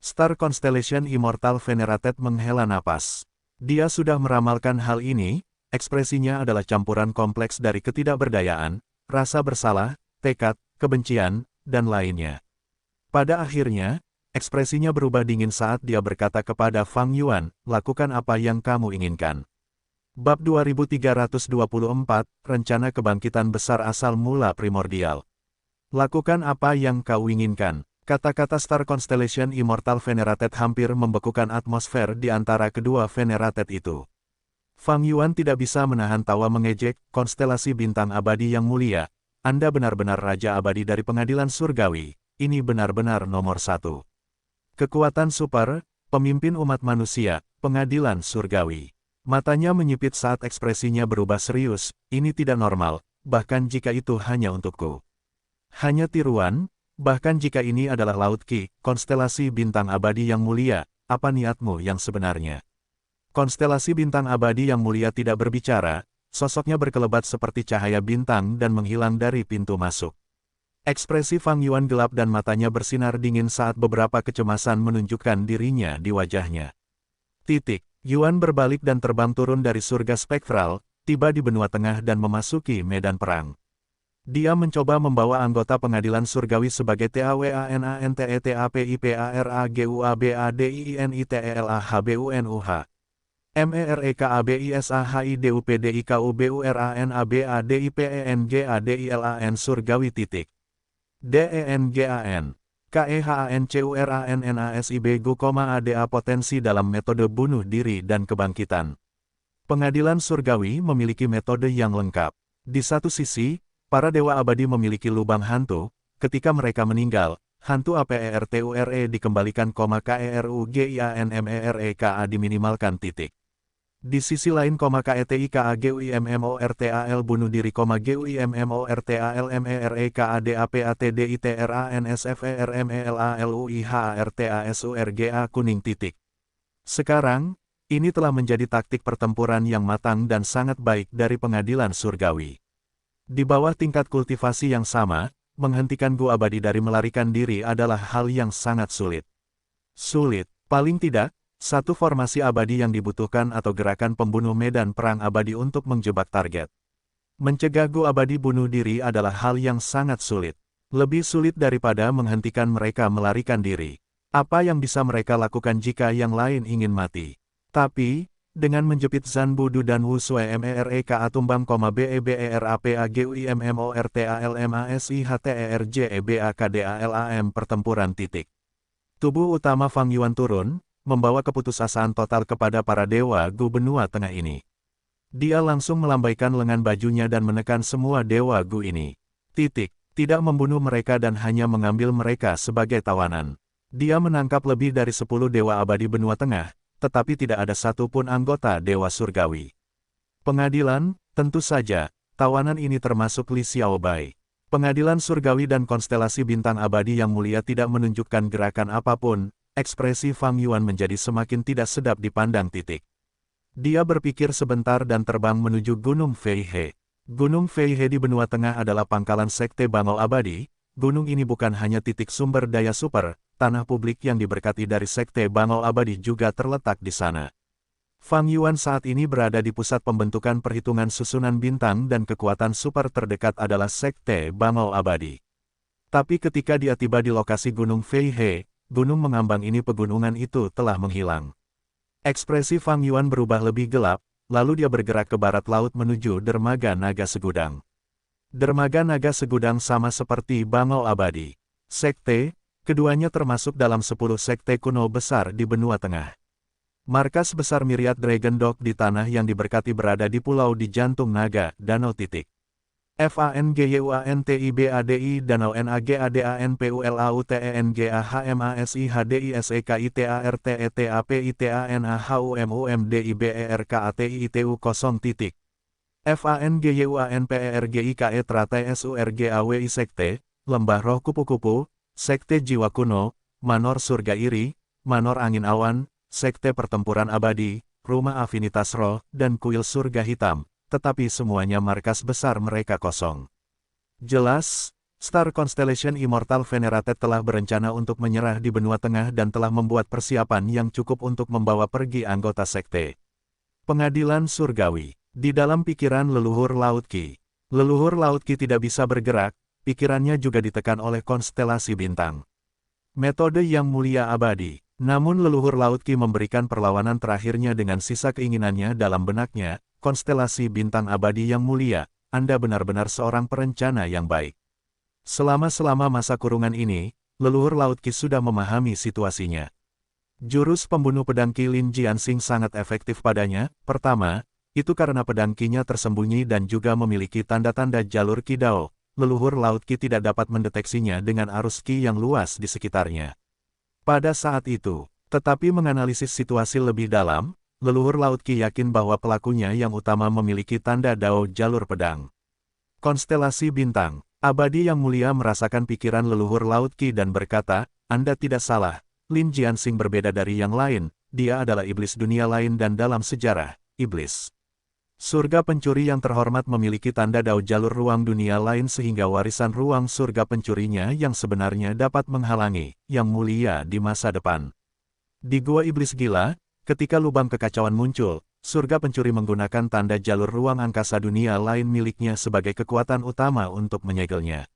Star Constellation Immortal Venerated menghela napas. Dia sudah meramalkan hal ini, ekspresinya adalah campuran kompleks dari ketidakberdayaan, rasa bersalah, tekad, kebencian, dan lainnya. Pada akhirnya, ekspresinya berubah dingin saat dia berkata kepada Fang Yuan, lakukan apa yang kamu inginkan. Bab 2324, Rencana Kebangkitan Besar Asal Mula Primordial. Lakukan apa yang kau inginkan. Kata-kata Star Constellation Immortal Venerated hampir membekukan atmosfer di antara kedua Venerated itu. Fang Yuan tidak bisa menahan tawa mengejek, konstelasi bintang abadi yang mulia. Anda benar-benar Raja Abadi dari pengadilan surgawi. Ini benar-benar nomor satu. Kekuatan super, pemimpin umat manusia, pengadilan surgawi. Matanya menyipit saat ekspresinya berubah serius, ini tidak normal, bahkan jika itu hanya untukku. Hanya tiruan, bahkan jika ini adalah Laut Qi, konstelasi bintang abadi yang mulia, apa niatmu yang sebenarnya? Konstelasi bintang abadi yang mulia tidak berbicara, sosoknya berkelebat seperti cahaya bintang dan menghilang dari pintu masuk. Ekspresi Fang Yuan gelap dan matanya bersinar dingin saat beberapa kecemasan menunjukkan dirinya di wajahnya. Yuan berbalik dan terbang turun dari surga spektral, tiba di benua tengah dan memasuki medan perang. Dia mencoba membawa anggota pengadilan surgawi sebagai TAWANANTETAPIPARAGUABADIINITELAHBUNUH. MEREKABISAHIDUPDIKUBURANABADIPENGADILAN surgawi. DENGAN. KEHANCURANNASIBGU, ADA potensi dalam metode bunuh diri dan kebangkitan. Pengadilan surgawi memiliki metode yang lengkap. Di satu sisi, para dewa abadi memiliki lubang hantu, ketika mereka meninggal, hantu APERTURE dikembalikan, KERUGIANMEREKA diminimalkan. Di sisi lain, KETIKAGUIMMORTAL bunuh diri, GUIMMORTALMEREKADAPATDITRANSFERMELALUIHARTASURGA kuning. Sekarang, ini telah menjadi taktik pertempuran yang matang dan sangat baik dari pengadilan surgawi. Di bawah tingkat kultivasi yang sama, menghentikan Gu abadi dari melarikan diri adalah hal yang sangat sulit. Paling tidak, satu formasi abadi yang dibutuhkan atau gerakan pembunuh medan perang abadi untuk menjebak target. Mencegah Gu abadi bunuh diri adalah hal yang sangat sulit. Lebih sulit daripada menghentikan mereka melarikan diri. Apa yang bisa mereka lakukan jika yang lain ingin mati? Tapi, dengan menjepit Zan Budu dan Wu Sui MEREKA tumbang, BEBERAPAGUIMMORTALMASIHTERJEBAKDALAM pertempuran. Tubuh utama Fang Yuan turun, membawa keputusasaan total kepada para dewa Gu benua tengah ini. Dia langsung melambaikan lengan bajunya dan menekan semua dewa Gu ini. Tidak membunuh mereka dan hanya mengambil mereka sebagai tawanan. Dia menangkap lebih dari 10 dewa abadi benua tengah, tetapi tidak ada satupun anggota dewa surgawi. Pengadilan, tentu saja, tawanan ini termasuk Li Xiaobai. Pengadilan surgawi dan konstelasi bintang abadi yang mulia tidak menunjukkan gerakan apapun, ekspresi Fang Yuan menjadi semakin tidak sedap dipandang. Dia berpikir sebentar dan terbang menuju Gunung Feihe. Gunung Feihe di benua tengah adalah pangkalan sekte Bangau abadi. Gunung ini bukan hanya titik sumber daya super, tanah publik yang diberkati dari sekte Bangau abadi juga terletak di sana. Fang Yuan saat ini berada di pusat pembentukan perhitungan susunan bintang dan kekuatan super terdekat adalah sekte Bangau abadi. Tapi ketika dia tiba di lokasi Gunung Feihe, gunung mengambang ini pegunungan itu telah menghilang. Ekspresi Fang Yuan berubah lebih gelap, lalu dia bergerak ke barat laut menuju dermaga naga segudang. Dermaga naga segudang sama seperti Bangau abadi. Sekte, keduanya termasuk dalam 10 sekte kuno besar di benua tengah. Markas besar Myriad Dragon Dock di tanah yang diberkati berada di pulau di jantung naga, danau. FANGYUANTIBADI Danau NAGADANPULAUTENGAHMASIHDISEKITARTETAPITANHUMUMDIBERKATIITU 0. FANGYUANPERGIKE TRATE Sekte, Lembah Roh Kupu-Kupu, Sekte Jiwa Kuno, Manor Surga Iri, Manor Angin Awan, Sekte Pertempuran Abadi, Rumah Afinitas Roh, dan Kuil Surga Hitam. Tetapi semuanya markas besar mereka kosong. Jelas, Star Constellation Immortal Venerated telah berencana untuk menyerah di benua tengah dan telah membuat persiapan yang cukup untuk membawa pergi anggota sekte. Pengadilan Surgawi. Di dalam pikiran leluhur Laut Qi. Leluhur Laut Qi tidak bisa bergerak, pikirannya juga ditekan oleh konstelasi bintang. Metode yang mulia abadi. Namun leluhur Laut Qi memberikan perlawanan terakhirnya dengan sisa keinginannya dalam benaknya. Konstelasi bintang abadi yang mulia, Anda benar-benar seorang perencana yang baik. Selama masa kurungan ini, leluhur Laut Qi sudah memahami situasinya. Jurus pembunuh pedang Qi Lin Jianxing sangat efektif padanya. Pertama, itu karena pedang Qi-nya tersembunyi dan juga memiliki tanda-tanda jalur Qi Dao. Leluhur Laut Qi tidak dapat mendeteksinya dengan arus Qi yang luas di sekitarnya. Pada saat itu, tetapi menganalisis situasi lebih dalam, leluhur Laut Qi yakin bahwa pelakunya yang utama memiliki tanda Dao jalur pedang. Konstelasi bintang, abadi yang mulia merasakan pikiran leluhur Laut Qi dan berkata, Anda tidak salah, Lin Jianxing berbeda dari yang lain, dia adalah iblis dunia lain dan dalam sejarah, iblis surga pencuri yang terhormat memiliki tanda Dao jalur ruang dunia lain sehingga warisan ruang surga pencurinya yang sebenarnya dapat menghalangi yang mulia di masa depan. Di Gua Iblis Gila, ketika lubang kekacauan muncul, surga pencuri menggunakan tanda jalur ruang angkasa dunia lain miliknya sebagai kekuatan utama untuk menyegelnya.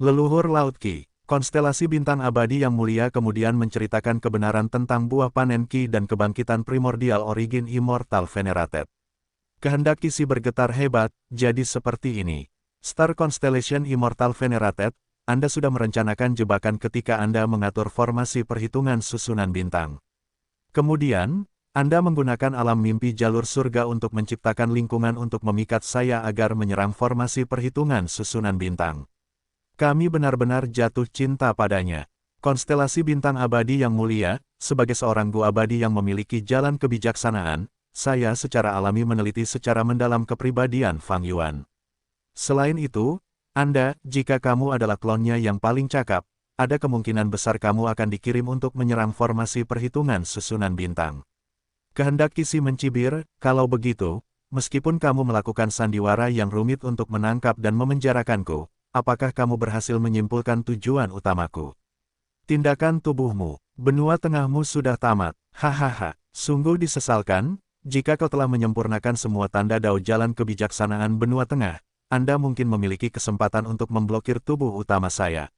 Leluhur Laut Qi, konstelasi bintang abadi yang mulia kemudian menceritakan kebenaran tentang buah panen Qi dan kebangkitan primordial origin Immortal Venerated. Kehendak Qi bergetar hebat, jadi seperti ini. Star Constellation Immortal Venerated, Anda sudah merencanakan jebakan ketika Anda mengatur formasi perhitungan susunan bintang. Kemudian, Anda menggunakan alam mimpi jalur surga untuk menciptakan lingkungan untuk memikat saya agar menyerang formasi perhitungan susunan bintang. Kami benar-benar jatuh cinta padanya. Konstelasi bintang abadi yang mulia, sebagai seorang Gu abadi yang memiliki jalan kebijaksanaan, saya secara alami meneliti secara mendalam kepribadian Fang Yuan. Selain itu, Anda, jika kamu adalah klonnya yang paling cakap, ada kemungkinan besar kamu akan dikirim untuk menyerang formasi perhitungan susunan bintang. Kehendak Qi mencibir, kalau begitu, meskipun kamu melakukan sandiwara yang rumit untuk menangkap dan memenjarakanku, apakah kamu berhasil menyimpulkan tujuan utamaku? Tindakan tubuhmu, benua tengahmu sudah tamat, hahaha, sungguh disesalkan, jika kau telah menyempurnakan semua tanda Dao jalan kebijaksanaan benua tengah, Anda mungkin memiliki kesempatan untuk memblokir tubuh utama saya.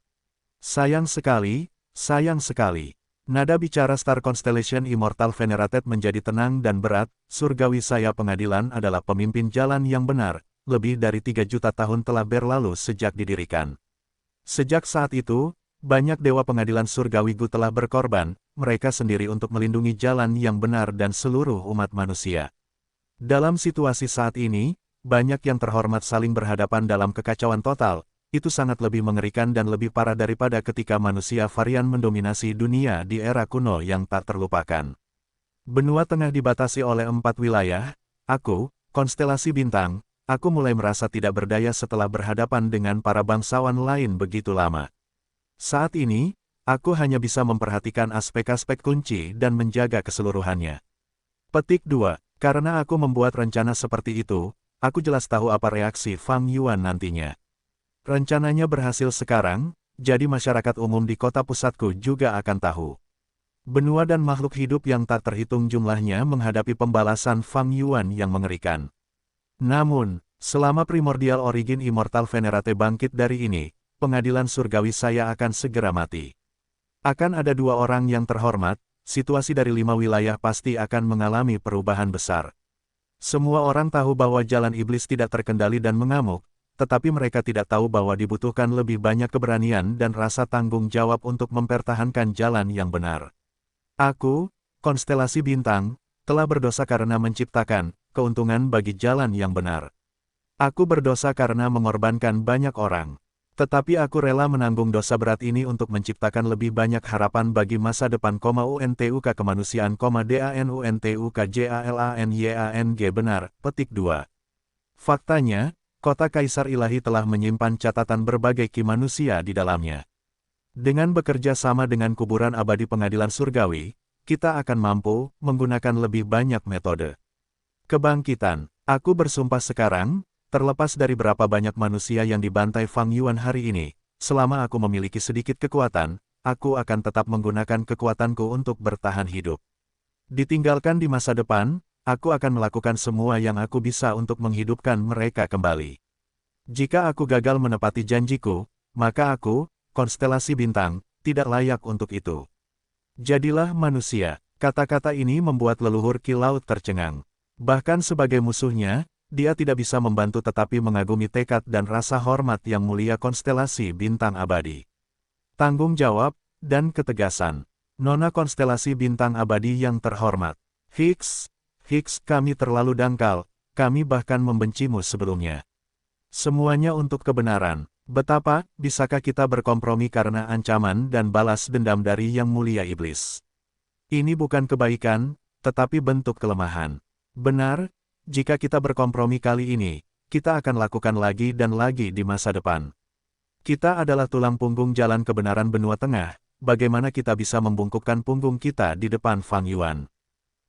Sayang sekali, sayang sekali. Nada bicara Star Constellation Immortal Venerated menjadi tenang dan berat, surgawi saya pengadilan adalah pemimpin jalan yang benar, lebih dari 3 juta tahun telah berlalu sejak didirikan. Sejak saat itu, banyak dewa pengadilan surgawi Gu telah berkorban, mereka sendiri untuk melindungi jalan yang benar dan seluruh umat manusia. Dalam situasi saat ini, banyak yang terhormat saling berhadapan dalam kekacauan total, itu sangat lebih mengerikan dan lebih parah daripada ketika manusia varian mendominasi dunia di era kuno yang tak terlupakan. Benua Tengah dibatasi oleh 4 wilayah, konstelasi bintang, aku mulai merasa tidak berdaya setelah berhadapan dengan para bangsawan lain begitu lama. Saat ini, aku hanya bisa memperhatikan aspek-aspek kunci dan menjaga keseluruhannya. Petik 2. Karena aku membuat rencana seperti itu, aku jelas tahu apa reaksi Fang Yuan nantinya. Rencananya berhasil sekarang, jadi masyarakat umum di kota pusatku juga akan tahu. Benua dan makhluk hidup yang tak terhitung jumlahnya menghadapi pembalasan Fang Yuan yang mengerikan. Namun, selama Primordial Origin Immortal Venerate bangkit dari ini, pengadilan surgawi saya akan segera mati. Akan ada 2 orang yang terhormat, situasi dari 5 wilayah pasti akan mengalami perubahan besar. Semua orang tahu bahwa jalan iblis tidak terkendali dan mengamuk, tetapi mereka tidak tahu bahwa dibutuhkan lebih banyak keberanian dan rasa tanggung jawab untuk mempertahankan jalan yang benar. Aku, konstelasi bintang, telah berdosa karena menciptakan keuntungan bagi jalan yang benar. Aku berdosa karena mengorbankan banyak orang. Tetapi aku rela menanggung dosa berat ini untuk menciptakan lebih banyak harapan bagi masa depan, UNTUK kemanusiaan, DANUNTUK JALANYANG benar. Petik 2. Faktanya, kota Kaisar Ilahi telah menyimpan catatan berbagai ki manusia di dalamnya. Dengan bekerja sama dengan kuburan abadi pengadilan surgawi, kita akan mampu menggunakan lebih banyak metode kebangkitan. Aku bersumpah sekarang, terlepas dari berapa banyak manusia yang dibantai Fang Yuan hari ini, selama aku memiliki sedikit kekuatan, aku akan tetap menggunakan kekuatanku untuk bertahan hidup. Ditinggalkan di masa depan, aku akan melakukan semua yang aku bisa untuk menghidupkan mereka kembali. Jika aku gagal menepati janjiku, maka aku, konstelasi bintang, tidak layak untuk itu. Jadilah manusia. Kata-kata ini membuat leluhur Ki Laut tercengang. Bahkan sebagai musuhnya, dia tidak bisa membantu tetapi mengagumi tekad dan rasa hormat yang mulia konstelasi bintang abadi. Tanggung jawab, dan ketegasan. Nona konstelasi bintang abadi yang terhormat. Higgs, kami terlalu dangkal, kami bahkan membencimu sebelumnya. Semuanya untuk kebenaran. Betapa, bisakah kita berkompromi karena ancaman dan balas dendam dari Yang Mulia Iblis? Ini bukan kebaikan, tetapi bentuk kelemahan. Benar, jika kita berkompromi kali ini, kita akan lakukan lagi dan lagi di masa depan. Kita adalah tulang punggung jalan kebenaran benua tengah, bagaimana kita bisa membungkukkan punggung kita di depan Fang Yuan?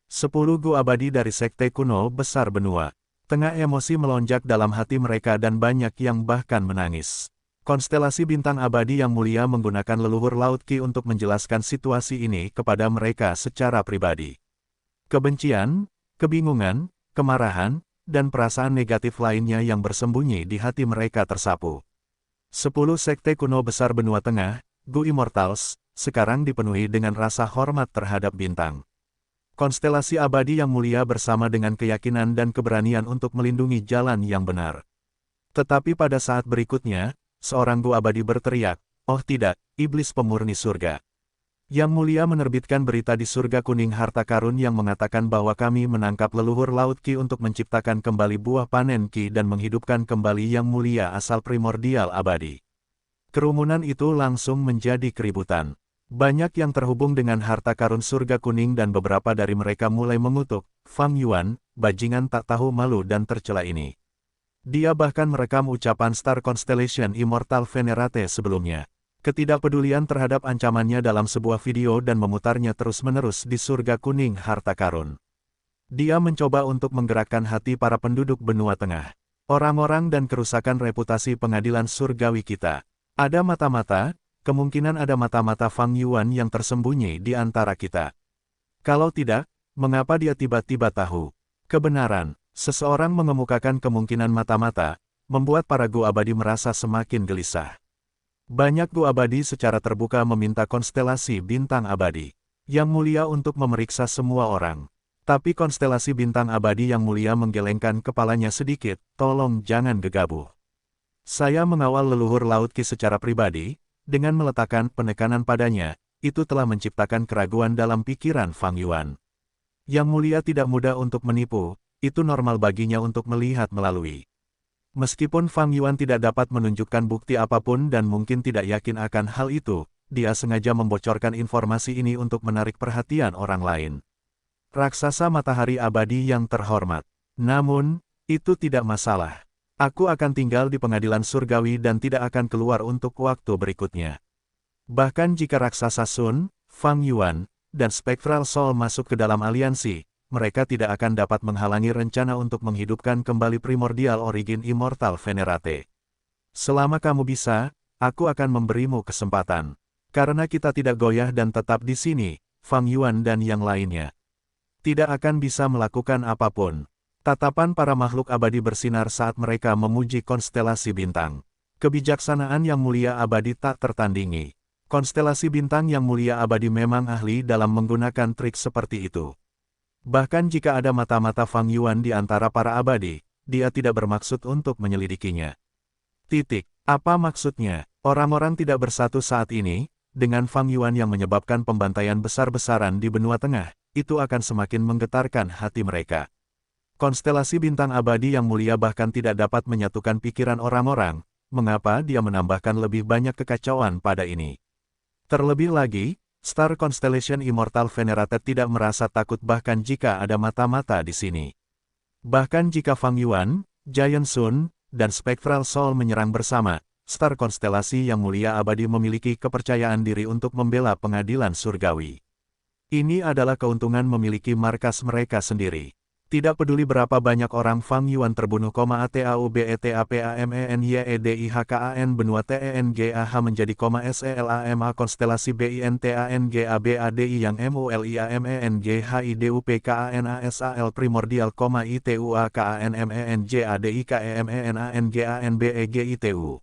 10 Gu abadi dari Sekte Kuno Besar Benua. Tengah emosi melonjak dalam hati mereka dan banyak yang bahkan menangis. Konstelasi bintang abadi yang mulia menggunakan leluhur Laut Qi untuk menjelaskan situasi ini kepada mereka secara pribadi. Kebencian, kebingungan, kemarahan, dan perasaan negatif lainnya yang bersembunyi di hati mereka tersapu. 10 Sekte Kuno Besar Benua Tengah, Gu Immortals, sekarang dipenuhi dengan rasa hormat terhadap bintang. Konstelasi abadi yang mulia bersama dengan keyakinan dan keberanian untuk melindungi jalan yang benar. Tetapi pada saat berikutnya, seorang Gu abadi berteriak, "Oh tidak, iblis pemurni surga." Yang Mulia menerbitkan berita di surga kuning harta karun yang mengatakan bahwa kami menangkap leluhur Laut Qi untuk menciptakan kembali buah panen Qi dan menghidupkan kembali Yang Mulia asal primordial abadi. Kerumunan itu langsung menjadi keributan. Banyak yang terhubung dengan harta karun surga kuning dan beberapa dari mereka mulai mengutuk Fang Yuan, bajingan tak tahu malu dan tercela ini. Dia bahkan merekam ucapan Star Constellation Immortal Venerate sebelumnya. Ketidakpedulian terhadap ancamannya dalam sebuah video dan memutarnya terus-menerus di surga kuning harta karun. Dia mencoba untuk menggerakkan hati para penduduk benua tengah. Orang-orang dan kerusakan reputasi pengadilan surgawi kita. Ada mata-mata, kemungkinan ada mata-mata Fang Yuan yang tersembunyi di antara kita. Kalau tidak, mengapa dia tiba-tiba tahu kebenaran? Seseorang mengemukakan kemungkinan mata-mata, membuat para Gu abadi merasa semakin gelisah. Banyak Gu abadi secara terbuka meminta konstelasi bintang abadi yang mulia untuk memeriksa semua orang. Tapi konstelasi bintang abadi yang mulia menggelengkan kepalanya sedikit, tolong jangan gegabah. Saya mengawal leluhur Laut Qi secara pribadi, Dengan meletakkan penekanan padanya, itu telah menciptakan keraguan dalam pikiran Fang Yuan. Yang Mulia tidak mudah untuk menipu, itu normal baginya untuk melihat melalui. Meskipun Fang Yuan tidak dapat menunjukkan bukti apapun dan mungkin tidak yakin akan hal itu, dia sengaja membocorkan informasi ini untuk menarik perhatian orang lain. Raksasa matahari abadi yang terhormat. Namun, itu tidak masalah. Aku akan tinggal di pengadilan surgawi dan tidak akan keluar untuk waktu berikutnya. Bahkan jika raksasa Sun, Fang Yuan, dan Spectral Soul masuk ke dalam aliansi, mereka tidak akan dapat menghalangi rencana untuk menghidupkan kembali Primordial Origin Immortal Venerate. Selama kamu bisa, aku akan memberimu kesempatan. Karena kita tidak goyah dan tetap di sini, Fang Yuan dan yang lainnya tidak akan bisa melakukan apapun. Tatapan para makhluk abadi bersinar saat mereka memuji konstelasi bintang. Kebijaksanaan yang mulia abadi tak tertandingi. Konstelasi bintang yang mulia abadi memang ahli dalam menggunakan trik seperti itu. Bahkan jika ada mata-mata Fang Yuan di antara para abadi, dia tidak bermaksud untuk menyelidikinya. Apa maksudnya? Orang-orang tidak bersatu saat ini, dengan Fang Yuan yang menyebabkan pembantaian besar-besaran di benua tengah, itu akan semakin menggetarkan hati mereka. Konstelasi bintang abadi yang mulia bahkan tidak dapat menyatukan pikiran orang-orang, mengapa dia menambahkan lebih banyak kekacauan pada ini. Terlebih lagi, Star Constellation Immortal Venerated tidak merasa takut bahkan jika ada mata-mata di sini. Bahkan jika Fang Yuan, Giant Sun, dan Spectral Soul menyerang bersama, Star Konstelasi yang mulia abadi memiliki kepercayaan diri untuk membela pengadilan surgawi. Ini adalah keuntungan memiliki markas mereka sendiri. Tidak peduli berapa banyak orang Fang Yuan terbunuh, ATAUBETAPAMENYEDIHKAN benua TENGAH menjadi, SELAMA konstelasi BINTANGABADI yang MULIAMENGHIDUPKANASAL primordial, ITUAKANMENJADIKEMENANGANBEGITU.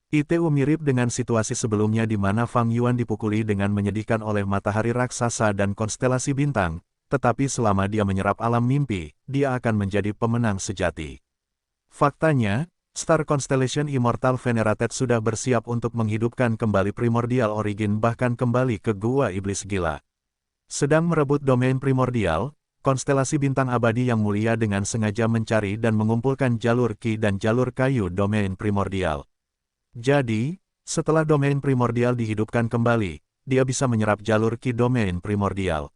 ITU mirip dengan situasi sebelumnya di mana Fang Yuan dipukuli dengan menyedihkan oleh matahari raksasa dan konstelasi bintang. Tetapi selama dia menyerap alam mimpi, dia akan menjadi pemenang sejati. Faktanya, Star Constellation Immortal Venerated sudah bersiap untuk menghidupkan kembali Primordial Origin bahkan kembali ke Gua Iblis Gila. Sedang merebut domain primordial, konstelasi bintang abadi yang mulia dengan sengaja mencari dan mengumpulkan jalur Ki dan jalur kayu domain primordial. Jadi, setelah domain primordial dihidupkan kembali, dia bisa menyerap jalur Ki domain primordial.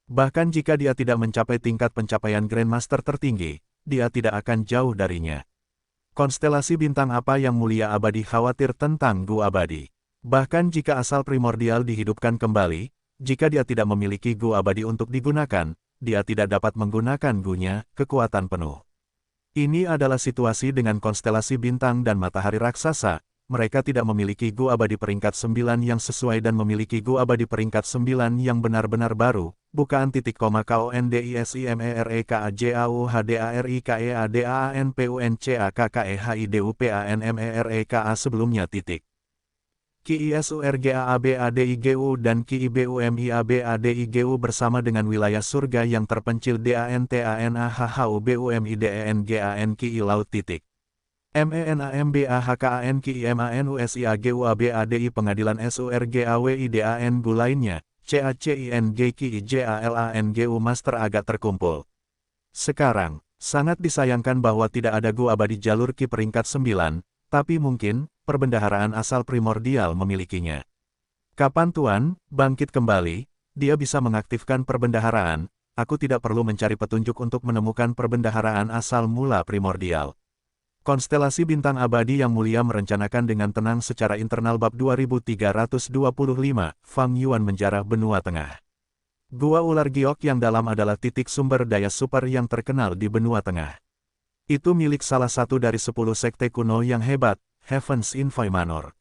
Bahkan jika dia tidak mencapai tingkat pencapaian Grandmaster tertinggi, dia tidak akan jauh darinya. Konstelasi bintang apa yang mulia abadi khawatir tentang Gu abadi? Bahkan jika asal primordial dihidupkan kembali, jika dia tidak memiliki Gu abadi untuk digunakan, dia tidak dapat menggunakan Gu-nya, kekuatan penuh. Ini adalah situasi dengan konstelasi bintang dan matahari raksasa. Mereka tidak memiliki Gu abadi peringkat 9 yang sesuai dan memiliki Gu abadi peringkat 9 yang benar-benar baru. Bukaan KONDISIMEREKAJAUHDARIKAEADANPUNCAKKEHIDUPANMEREKA sebelumnya. KISURGAABADIGU dan KIBUMIABADIGU bersama dengan wilayah surga yang terpencil DANTANAHHUBUMIDENGAN KI Laut. MENAMBAHKAN KIMANUSIAGUABADI Pengadilan SURGAWIDAN GU lainnya, CACINGKIJALANGU Master agak terkumpul. Sekarang, sangat disayangkan bahwa tidak ada Gu abadi jalur Ki peringkat 9, tapi mungkin, perbendaharaan asal primordial memilikinya. Kapan Tuan, bangkit kembali, dia bisa mengaktifkan perbendaharaan, aku tidak perlu mencari petunjuk untuk menemukan perbendaharaan asal mula primordial. Konstelasi bintang abadi yang mulia merencanakan dengan tenang secara internal bab 2325, Fang Yuan menjarah benua tengah. Gua ular giok yang dalam adalah titik sumber daya super yang terkenal di benua tengah. Itu milik salah satu dari 10 sekte kuno yang hebat, Heavens Infy Manor.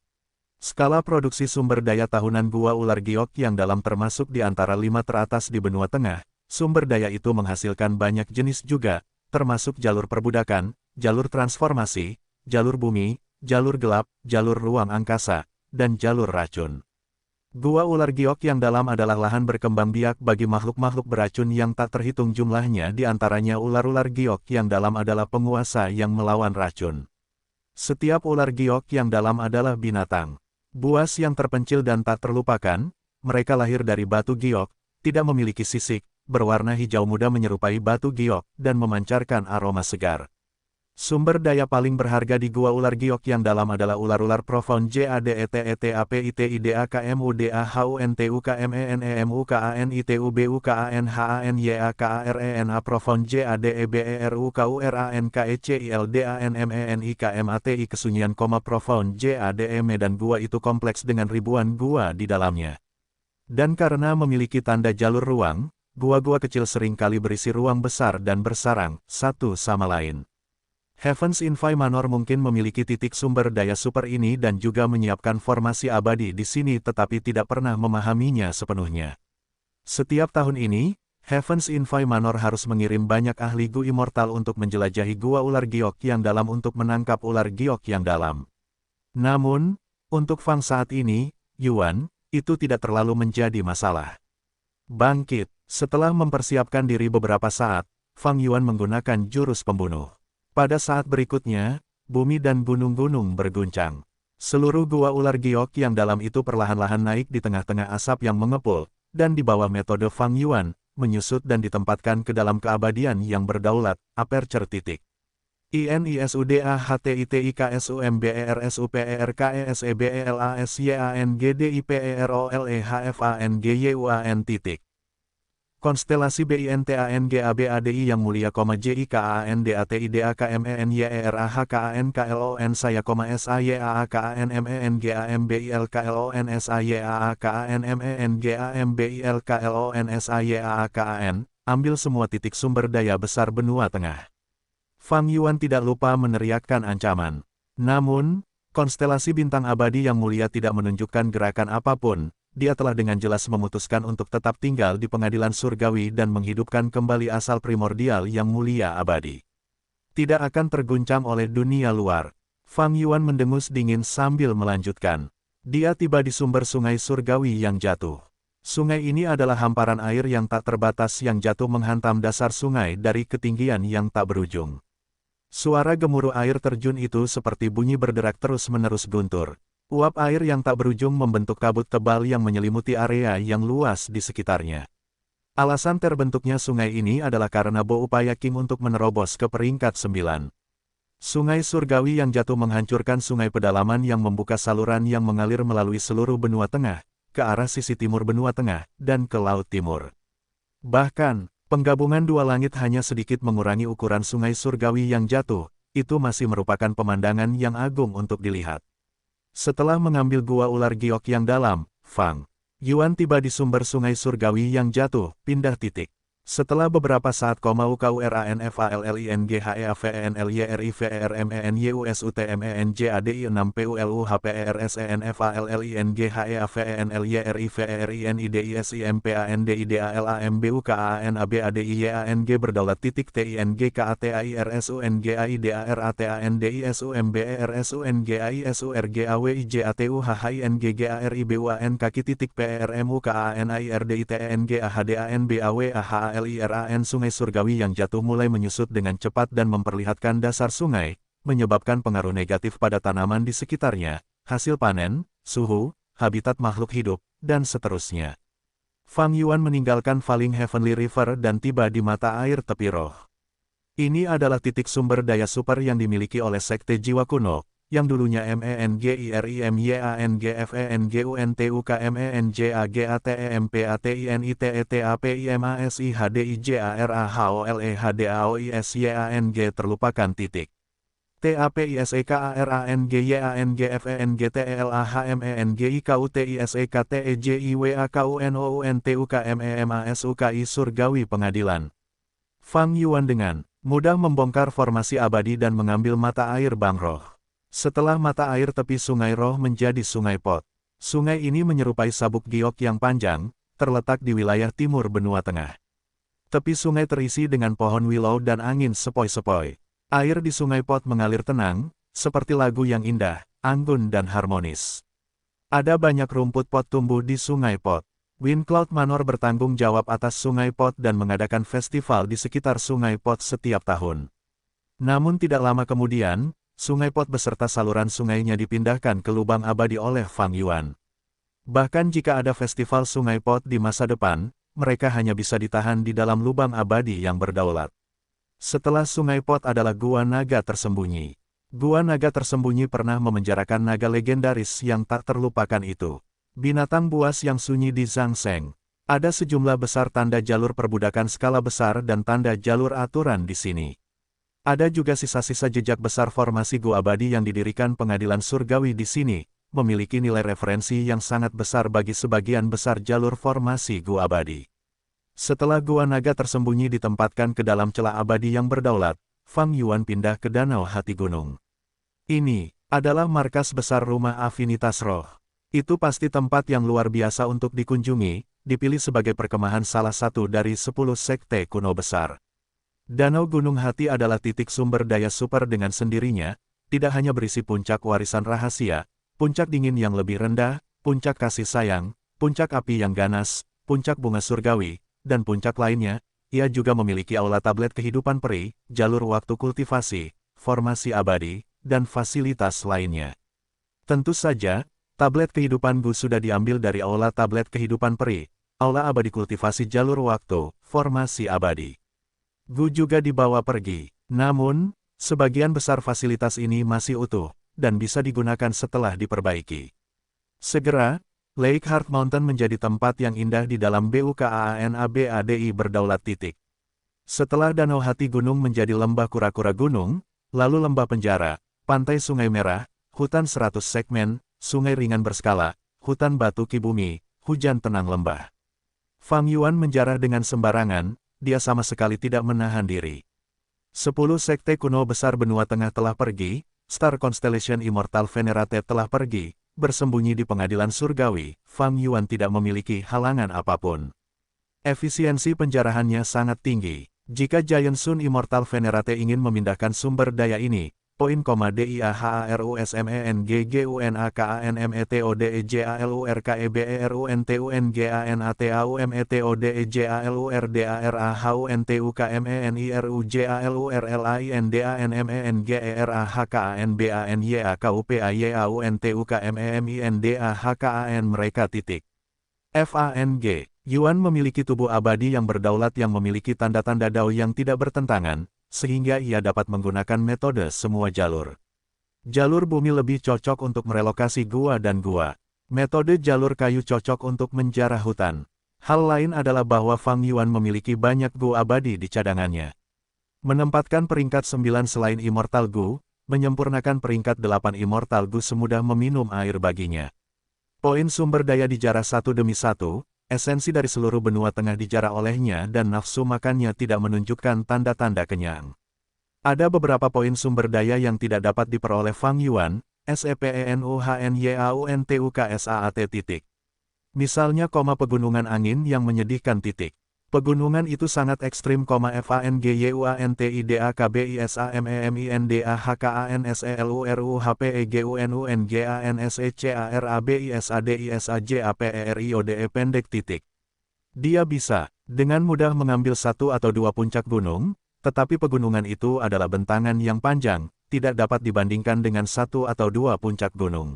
Skala produksi sumber daya tahunan gua ular giok yang dalam termasuk di antara 5 teratas di benua tengah. Sumber daya itu menghasilkan banyak jenis juga, termasuk jalur perbudakan, jalur transformasi, jalur bumi, jalur gelap, jalur ruang angkasa, dan jalur racun. Gua ular giok yang dalam adalah lahan berkembang biak bagi makhluk-makhluk beracun yang tak terhitung jumlahnya, di antaranya ular-ular giok yang dalam adalah penguasa yang melawan racun. Setiap ular giok yang dalam adalah binatang. Buas yang terpencil dan tak terlupakan, mereka lahir dari batu giok, tidak memiliki sisik, berwarna hijau muda menyerupai batu giok, dan memancarkan aroma segar. Sumber daya paling berharga di Gua Ular Giok yang dalam adalah ular-ular profound JADETETAPITIDAKMUDAHUNTUKMENEMUKANITUBUKANHANYAKARENA profound JADEBERUKURANKECILDANMENIKMATI kesunyian profound JADEM dan gua itu kompleks dengan ribuan gua di dalamnya. Dan karena memiliki tanda jalur ruang, gua-gua kecil seringkali berisi ruang besar dan bersarang, satu sama lain. Heavens Infy Manor mungkin memiliki titik sumber daya super ini dan juga menyiapkan formasi abadi di sini tetapi tidak pernah memahaminya sepenuhnya. Setiap tahun ini, Heavens Infy Manor harus mengirim banyak ahli Gu Immortal untuk menjelajahi Gua Ular Giok yang dalam untuk menangkap ular giok yang dalam. Namun, untuk Fang saat ini, Yuan, itu tidak terlalu menjadi masalah. Bangkit, setelah mempersiapkan diri beberapa saat, Fang Yuan menggunakan jurus pembunuh. Pada saat berikutnya, bumi dan gunung-gunung berguncang. Seluruh gua ular giok yang dalam itu perlahan-lahan naik di tengah-tengah asap yang mengepul, dan di bawah metode Fang Yuan, menyusut dan ditempatkan ke dalam keabadian yang berdaulat, aperture titik. INISUDAHTITIKSUMBERSUPERKSEBELASYANGDIPEROLEHFANGYUAN titik. Konstelasi BINTANGABADI yang mulia, JIKANDATIDAKMENYERAHKANKLON saya, SAYAKANMENGAMBILKLONSAYAKANMENGAMBILKLONSAYAKAN, ambil semua titik sumber daya besar benua tengah. Fang Yuan tidak lupa meneriakkan ancaman. Namun, konstelasi bintang abadi yang mulia tidak menunjukkan gerakan apapun. Dia telah dengan jelas memutuskan untuk tetap tinggal di pengadilan surgawi dan menghidupkan kembali asal primordial yang mulia abadi. Tidak akan terguncang oleh dunia luar. Fang Yuan mendengus dingin sambil melanjutkan. Dia tiba di sumber sungai surgawi yang jatuh. Sungai ini adalah hamparan air yang tak terbatas yang jatuh menghantam dasar sungai dari ketinggian yang tak berujung. Suara gemuruh air terjun itu seperti bunyi berderak terus-menerus guntur. Uap air yang tak berujung membentuk kabut tebal yang menyelimuti area yang luas di sekitarnya. Alasan terbentuknya sungai ini adalah karena Bo upaya King untuk menerobos ke peringkat 9. Sungai surgawi yang jatuh menghancurkan sungai pedalaman yang membuka saluran yang mengalir melalui seluruh benua tengah, ke arah sisi timur benua tengah, dan ke laut timur. Bahkan, penggabungan dua langit hanya sedikit mengurangi ukuran sungai surgawi yang jatuh, itu masih merupakan pemandangan yang agung untuk dilihat. Setelah mengambil gua ular giok yang dalam, Fang Yuan tiba di sumber sungai surgawi yang jatuh, pindah titik. Setelah beberapa saat UKURANFALLINGHEAFENLYRIFERMENYUSUTMENJADI 6 PULUHPRSENFALLINGHERIFERINIDISIMPANDIDALAMBUKANABADIYANG berdaulat titik TINGKATAIRSUNGAIDARATANDISUMBERSUNGAISURGAWIJATUHHINGGARIBUAN kaki titik PRMUKANIRDITNGAHDANBAWAHALIRAN sungai surgawi yang jatuh mulai menyusut dengan cepat dan memperlihatkan dasar sungai, menyebabkan pengaruh negatif pada tanaman di sekitarnya, hasil panen, suhu, habitat makhluk hidup, dan seterusnya. Fang Yuan meninggalkan Falling Heavenly River dan tiba di mata air tepi roh. Ini adalah titik sumber daya super yang dimiliki oleh Sekte Jiwa Kuno, yang dulunya MENGIRIMYANGFENGUNTUKMENJAGATEMPATINITETAPIMASIHDIJARAHOLEHDAOISYANG terlupakan titik. TAPISEKARANGYANGFENGTLHMNGIKUTISEKTEJIWAKUNOUNTUKMEMASUKI surgawi pengadilan. Fang Yuan dengan mudah membongkar formasi abadi dan mengambil mata air Bang Roh. Setelah mata air tepi sungai roh menjadi sungai pot. Sungai ini menyerupai sabuk giok yang panjang, terletak di wilayah timur benua tengah. Tepi sungai terisi dengan pohon willow dan angin sepoi-sepoi. Air di sungai pot mengalir tenang, seperti lagu yang indah, anggun dan harmonis. Ada banyak rumput pot tumbuh di sungai pot. Windcloud Manor bertanggung jawab atas sungai pot dan mengadakan festival di sekitar sungai pot setiap tahun. Namun tidak lama kemudian, Sungai Pot beserta saluran sungainya dipindahkan ke lubang abadi oleh Fang Yuan. Bahkan jika ada festival Sungai Pot di masa depan, mereka hanya bisa ditahan di dalam lubang abadi yang berdaulat. Setelah Sungai Pot adalah Gua Naga Tersembunyi. Gua Naga Tersembunyi pernah memenjarakan naga legendaris yang tak terlupakan itu. Binatang buas yang sunyi di Zhangsheng. Ada sejumlah besar tanda jalur perbudakan skala besar dan tanda jalur aturan di sini. Ada juga sisa-sisa jejak besar formasi Gua Abadi yang didirikan pengadilan surgawi di sini, memiliki nilai referensi yang sangat besar bagi sebagian besar jalur formasi Gua Abadi. Setelah Gua Naga Tersembunyi ditempatkan ke dalam celah abadi yang berdaulat, Fang Yuan pindah ke Danau Hati Gunung. Ini adalah markas besar Rumah Afinitas Roh. Itu pasti tempat yang luar biasa untuk dikunjungi, dipilih sebagai perkemahan salah satu dari 10 sekte kuno besar. Danau Gunung Hati adalah titik sumber daya super dengan sendirinya, tidak hanya berisi puncak warisan rahasia, puncak dingin yang lebih rendah, puncak kasih sayang, puncak api yang ganas, puncak bunga surgawi, dan puncak lainnya. Ia juga memiliki aula tablet kehidupan peri, jalur waktu kultivasi, formasi abadi, dan fasilitas lainnya. Tentu saja, tablet kehidupan Gu sudah diambil dari aula tablet kehidupan peri, aula abadi kultivasi jalur waktu, formasi abadi. Gu juga dibawa pergi, namun, sebagian besar fasilitas ini masih utuh, dan bisa digunakan setelah diperbaiki. Segera, Lake Heart Mountain menjadi tempat yang indah di dalam BUKAANABADI berdaulat titik. Setelah Danau Hati Gunung menjadi lembah kura-kura gunung, lalu lembah penjara, pantai Sungai Merah, hutan 100 segmen, sungai ringan berskala, hutan batu kibumi, hujan tenang lembah. Fang Yuan menjarah dengan sembarangan, dia sama sekali tidak menahan diri. 10 sekte kuno besar benua tengah telah pergi, Star Constellation Immortal Venerated telah pergi, bersembunyi di pengadilan surgawi, Fang Yuan tidak memiliki halangan apapun. Efisiensi penjarahannya sangat tinggi. Jika Giant Sun Immortal Venerate ingin memindahkan sumber daya ini, mereka titik. FANG, Yuan memiliki tubuh abadi yang berdaulat yang memiliki tanda-tanda Dao yang tidak bertentangan, sehingga ia dapat menggunakan metode semua jalur. Jalur bumi lebih cocok untuk merelokasi gua dan gua. Metode jalur kayu cocok untuk menjarah hutan. Hal lain adalah bahwa Fang Yuan memiliki banyak gua abadi di cadangannya. Menempatkan peringkat 9 selain Immortal Gu, menyempurnakan peringkat 8 Immortal Gu semudah meminum air baginya. Poin sumber daya dijarah satu demi satu, esensi dari seluruh benua tengah dijarah olehnya dan nafsu makannya tidak menunjukkan tanda-tanda kenyang. Ada beberapa poin sumber daya yang tidak dapat diperoleh Fang Yuan, SEPENUHNYAUNTUKSAAT. Misalnya, pegunungan angin yang menyedihkan titik. Pegunungan itu sangat ekstrim, FANGYUANTIDAKBISAMMENDAHKANSELURUHPEGUNUNGANSECARABISADISAJAPERIODE pendek titik. Dia bisa, dengan mudah mengambil satu atau dua puncak gunung, tetapi pegunungan itu adalah bentangan yang panjang, tidak dapat dibandingkan dengan satu atau dua puncak gunung.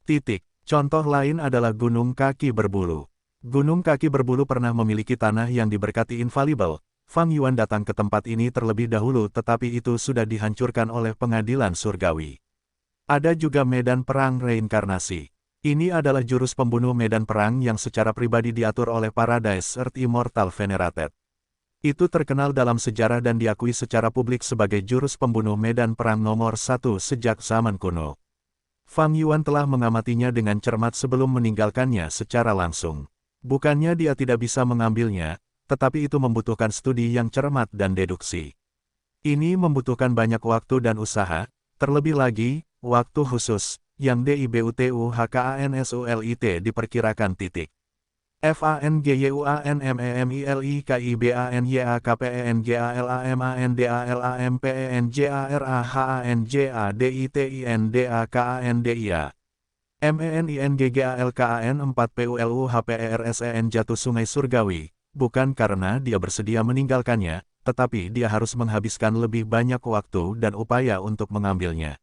Titik. Contoh lain adalah Gunung Kaki Berbulu. Gunung Kaki Berbulu pernah memiliki tanah yang diberkati infalibel. Fang Yuan datang ke tempat ini terlebih dahulu tetapi itu sudah dihancurkan oleh pengadilan surgawi. Ada juga medan perang reinkarnasi. Ini adalah jurus pembunuh medan perang yang secara pribadi diatur oleh Paradise Earth Immortal Venerated. Itu terkenal dalam sejarah dan diakui secara publik sebagai jurus pembunuh medan perang nomor 1 sejak zaman kuno. Fang Yuan telah mengamatinya dengan cermat sebelum meninggalkannya secara langsung. Bukannya dia tidak bisa mengambilnya, tetapi itu membutuhkan studi yang cermat dan deduksi. Ini membutuhkan banyak waktu dan usaha, terlebih lagi, waktu khusus, yang DIBUTUHKANSULIT diperkirakan titik. FANGYUANMEMILIKIBANYAKPNGALAMPNJARHANJADITINDAKANDIA MENINGGALKAN4PULUHPERSEN jatuh sungai surgawi, bukan karena dia bersedia meninggalkannya, tetapi dia harus menghabiskan lebih banyak waktu dan upaya untuk mengambilnya.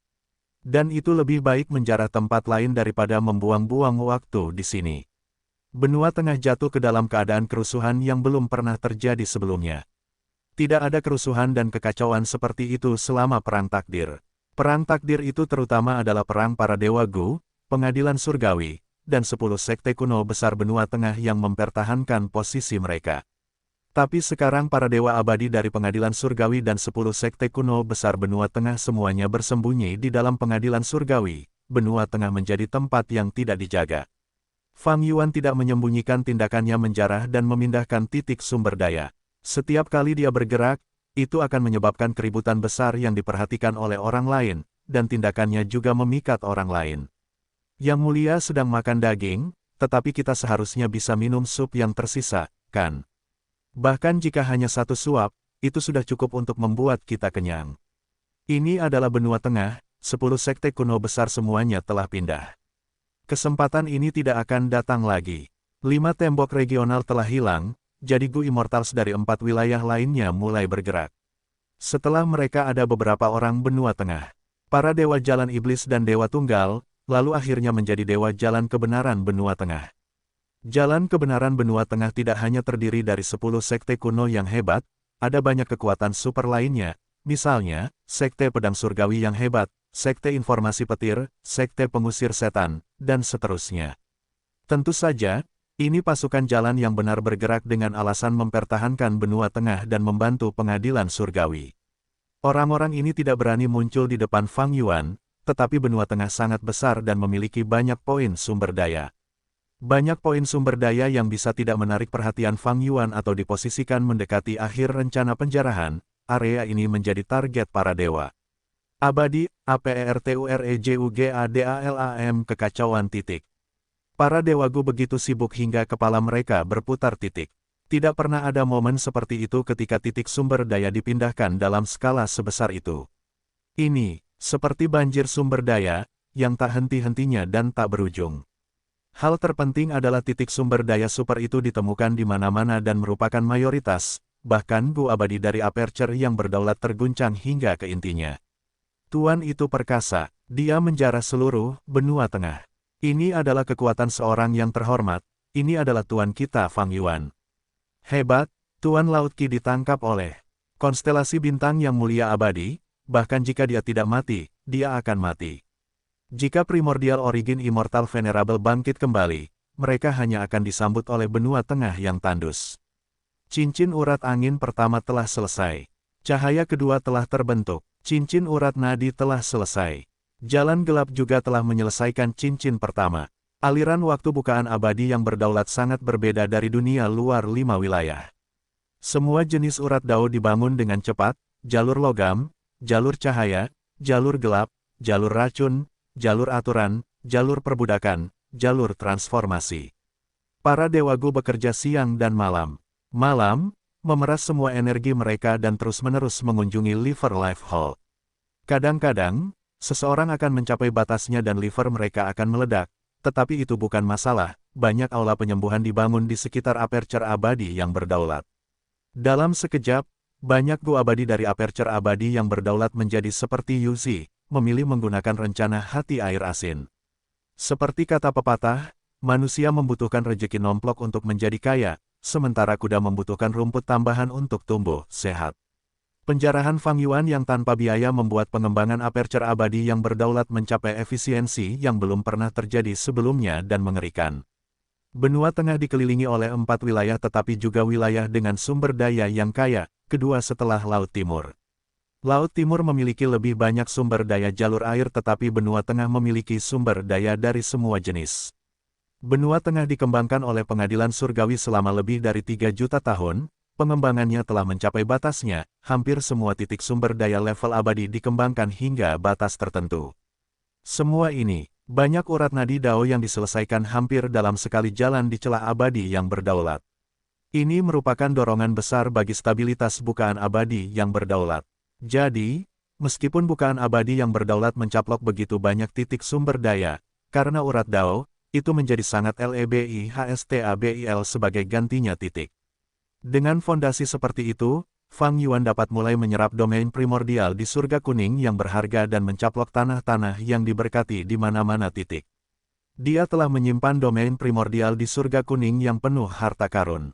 Dan itu lebih baik menjarah tempat lain daripada membuang-buang waktu di sini. Benua Tengah jatuh ke dalam keadaan kerusuhan yang belum pernah terjadi sebelumnya. Tidak ada kerusuhan dan kekacauan seperti itu selama Perang Takdir. Perang Takdir itu terutama adalah perang para Dewa Gu, Pengadilan Surgawi, dan 10 sekte kuno besar Benua Tengah yang mempertahankan posisi mereka. Tapi sekarang para Dewa Abadi dari Pengadilan Surgawi dan 10 sekte kuno besar Benua Tengah semuanya bersembunyi di dalam Pengadilan Surgawi. Benua Tengah menjadi tempat yang tidak dijaga. Fang Yuan tidak menyembunyikan tindakannya menjarah dan memindahkan titik sumber daya. Setiap kali dia bergerak, itu akan menyebabkan keributan besar yang diperhatikan oleh orang lain, dan tindakannya juga memikat orang lain. Yang Mulia sedang makan daging, tetapi kita seharusnya bisa minum sup yang tersisa, kan? Bahkan jika hanya satu suap, itu sudah cukup untuk membuat kita kenyang. Ini adalah Benua Tengah, 10 sekte kuno besar semuanya telah pindah. Kesempatan ini tidak akan datang lagi. 5 tembok regional telah hilang, jadi Gu Immortals dari 4 wilayah lainnya mulai bergerak. Setelah mereka ada beberapa orang Benua Tengah. Para Dewa Jalan Iblis dan Dewa Tunggal, lalu akhirnya menjadi Dewa Jalan Kebenaran Benua Tengah. Jalan Kebenaran Benua Tengah tidak hanya terdiri dari 10 sekte kuno yang hebat, ada banyak kekuatan super lainnya, misalnya, Sekte Pedang Surgawi yang hebat, Sekte Informasi Petir, Sekte Pengusir Setan, dan seterusnya. Tentu saja, ini pasukan jalan yang benar bergerak dengan alasan mempertahankan Benua Tengah dan membantu Pengadilan Surgawi. Orang-orang ini tidak berani muncul di depan Fang Yuan, tetapi Benua Tengah sangat besar dan memiliki banyak poin sumber daya. Banyak poin sumber daya yang bisa tidak menarik perhatian Fang Yuan atau diposisikan mendekati akhir rencana penjarahan, area ini menjadi target para dewa. Abadi, APERTUREJUGADALAM kekacauan titik. Para Dewa Gu begitu sibuk hingga kepala mereka berputar titik. Tidak pernah ada momen seperti itu ketika titik sumber daya dipindahkan dalam skala sebesar itu. Ini, seperti banjir sumber daya, yang tak henti-hentinya dan tak berujung. Hal terpenting adalah titik sumber daya super itu ditemukan di mana-mana dan merupakan mayoritas, bahkan Gu Abadi dari Aperture yang berdaulat terguncang hingga ke intinya. Tuan itu perkasa, dia menjarah seluruh Benua Tengah. Ini adalah kekuatan seorang yang terhormat, ini adalah Tuan kita Fang Yuan. Hebat, Tuan Laut Qi ditangkap oleh konstelasi bintang yang mulia abadi, bahkan jika dia tidak mati, dia akan mati. Jika Primordial Origin Immortal Venerable bangkit kembali, mereka hanya akan disambut oleh Benua Tengah yang tandus. Cincin urat angin pertama telah selesai. Cahaya kedua telah terbentuk. Cincin urat nadi telah selesai. Jalan gelap juga telah menyelesaikan cincin pertama. Aliran waktu bukaan abadi yang berdaulat sangat berbeda dari dunia luar 5 wilayah. Semua jenis urat dao dibangun dengan cepat, jalur logam, jalur cahaya, jalur gelap, jalur racun, jalur aturan, jalur perbudakan, jalur transformasi. Para Dewa Gu bekerja siang dan malam. Malam, memeras semua energi mereka dan terus-menerus mengunjungi Liver Life Hall. Kadang-kadang, seseorang akan mencapai batasnya dan liver mereka akan meledak, tetapi itu bukan masalah, banyak aula penyembuhan dibangun di sekitar Aperture Abadi yang berdaulat. Dalam sekejap, banyak Gu Abadi dari Aperture Abadi yang berdaulat menjadi seperti Yuzi, memilih menggunakan rencana hati air asin. Seperti kata pepatah, manusia membutuhkan rejeki nomplok untuk menjadi kaya, sementara kuda membutuhkan rumput tambahan untuk tumbuh sehat. Penjarahan Fang Yuan yang tanpa biaya membuat pengembangan Aperture Abadi yang berdaulat mencapai efisiensi yang belum pernah terjadi sebelumnya dan mengerikan. Benua Tengah dikelilingi oleh 4 wilayah tetapi juga wilayah dengan sumber daya yang kaya, kedua setelah Laut Timur. Laut Timur memiliki lebih banyak sumber daya jalur air tetapi Benua Tengah memiliki sumber daya dari semua jenis. Benua Tengah dikembangkan oleh Pengadilan Surgawi selama lebih dari 3 juta tahun. Pengembangannya telah mencapai batasnya, hampir semua titik sumber daya level abadi dikembangkan hingga batas tertentu. Semua ini, banyak urat nadi dao yang diselesaikan hampir dalam sekali jalan di celah abadi yang berdaulat. Ini merupakan dorongan besar bagi stabilitas bukaan abadi yang berdaulat. Jadi, meskipun bukaan abadi yang berdaulat mencaplok begitu banyak titik sumber daya, karena urat dao, itu menjadi sangat lebih stabil sebagai gantinya titik. Dengan fondasi seperti itu, Fang Yuan dapat mulai menyerap domain primordial di surga kuning yang berharga dan mencaplok tanah-tanah yang diberkati di mana-mana titik. Dia telah menyimpan domain primordial di surga kuning yang penuh harta karun.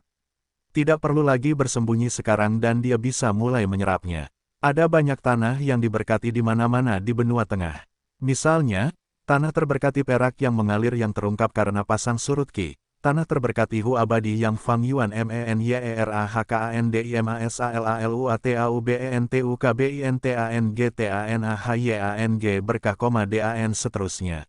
Tidak perlu lagi bersembunyi sekarang dan dia bisa mulai menyerapnya. Ada banyak tanah yang diberkati di mana-mana di benua tengah. Misalnya, tanah terberkati perak yang mengalir yang terungkap karena pasang surut Qi. Tanah terberkati Hu abadi yang Fang Yuan MENYERAHKANDIMASALALUATAUBENTUKBINTANGTANGH berkah, dan seterusnya.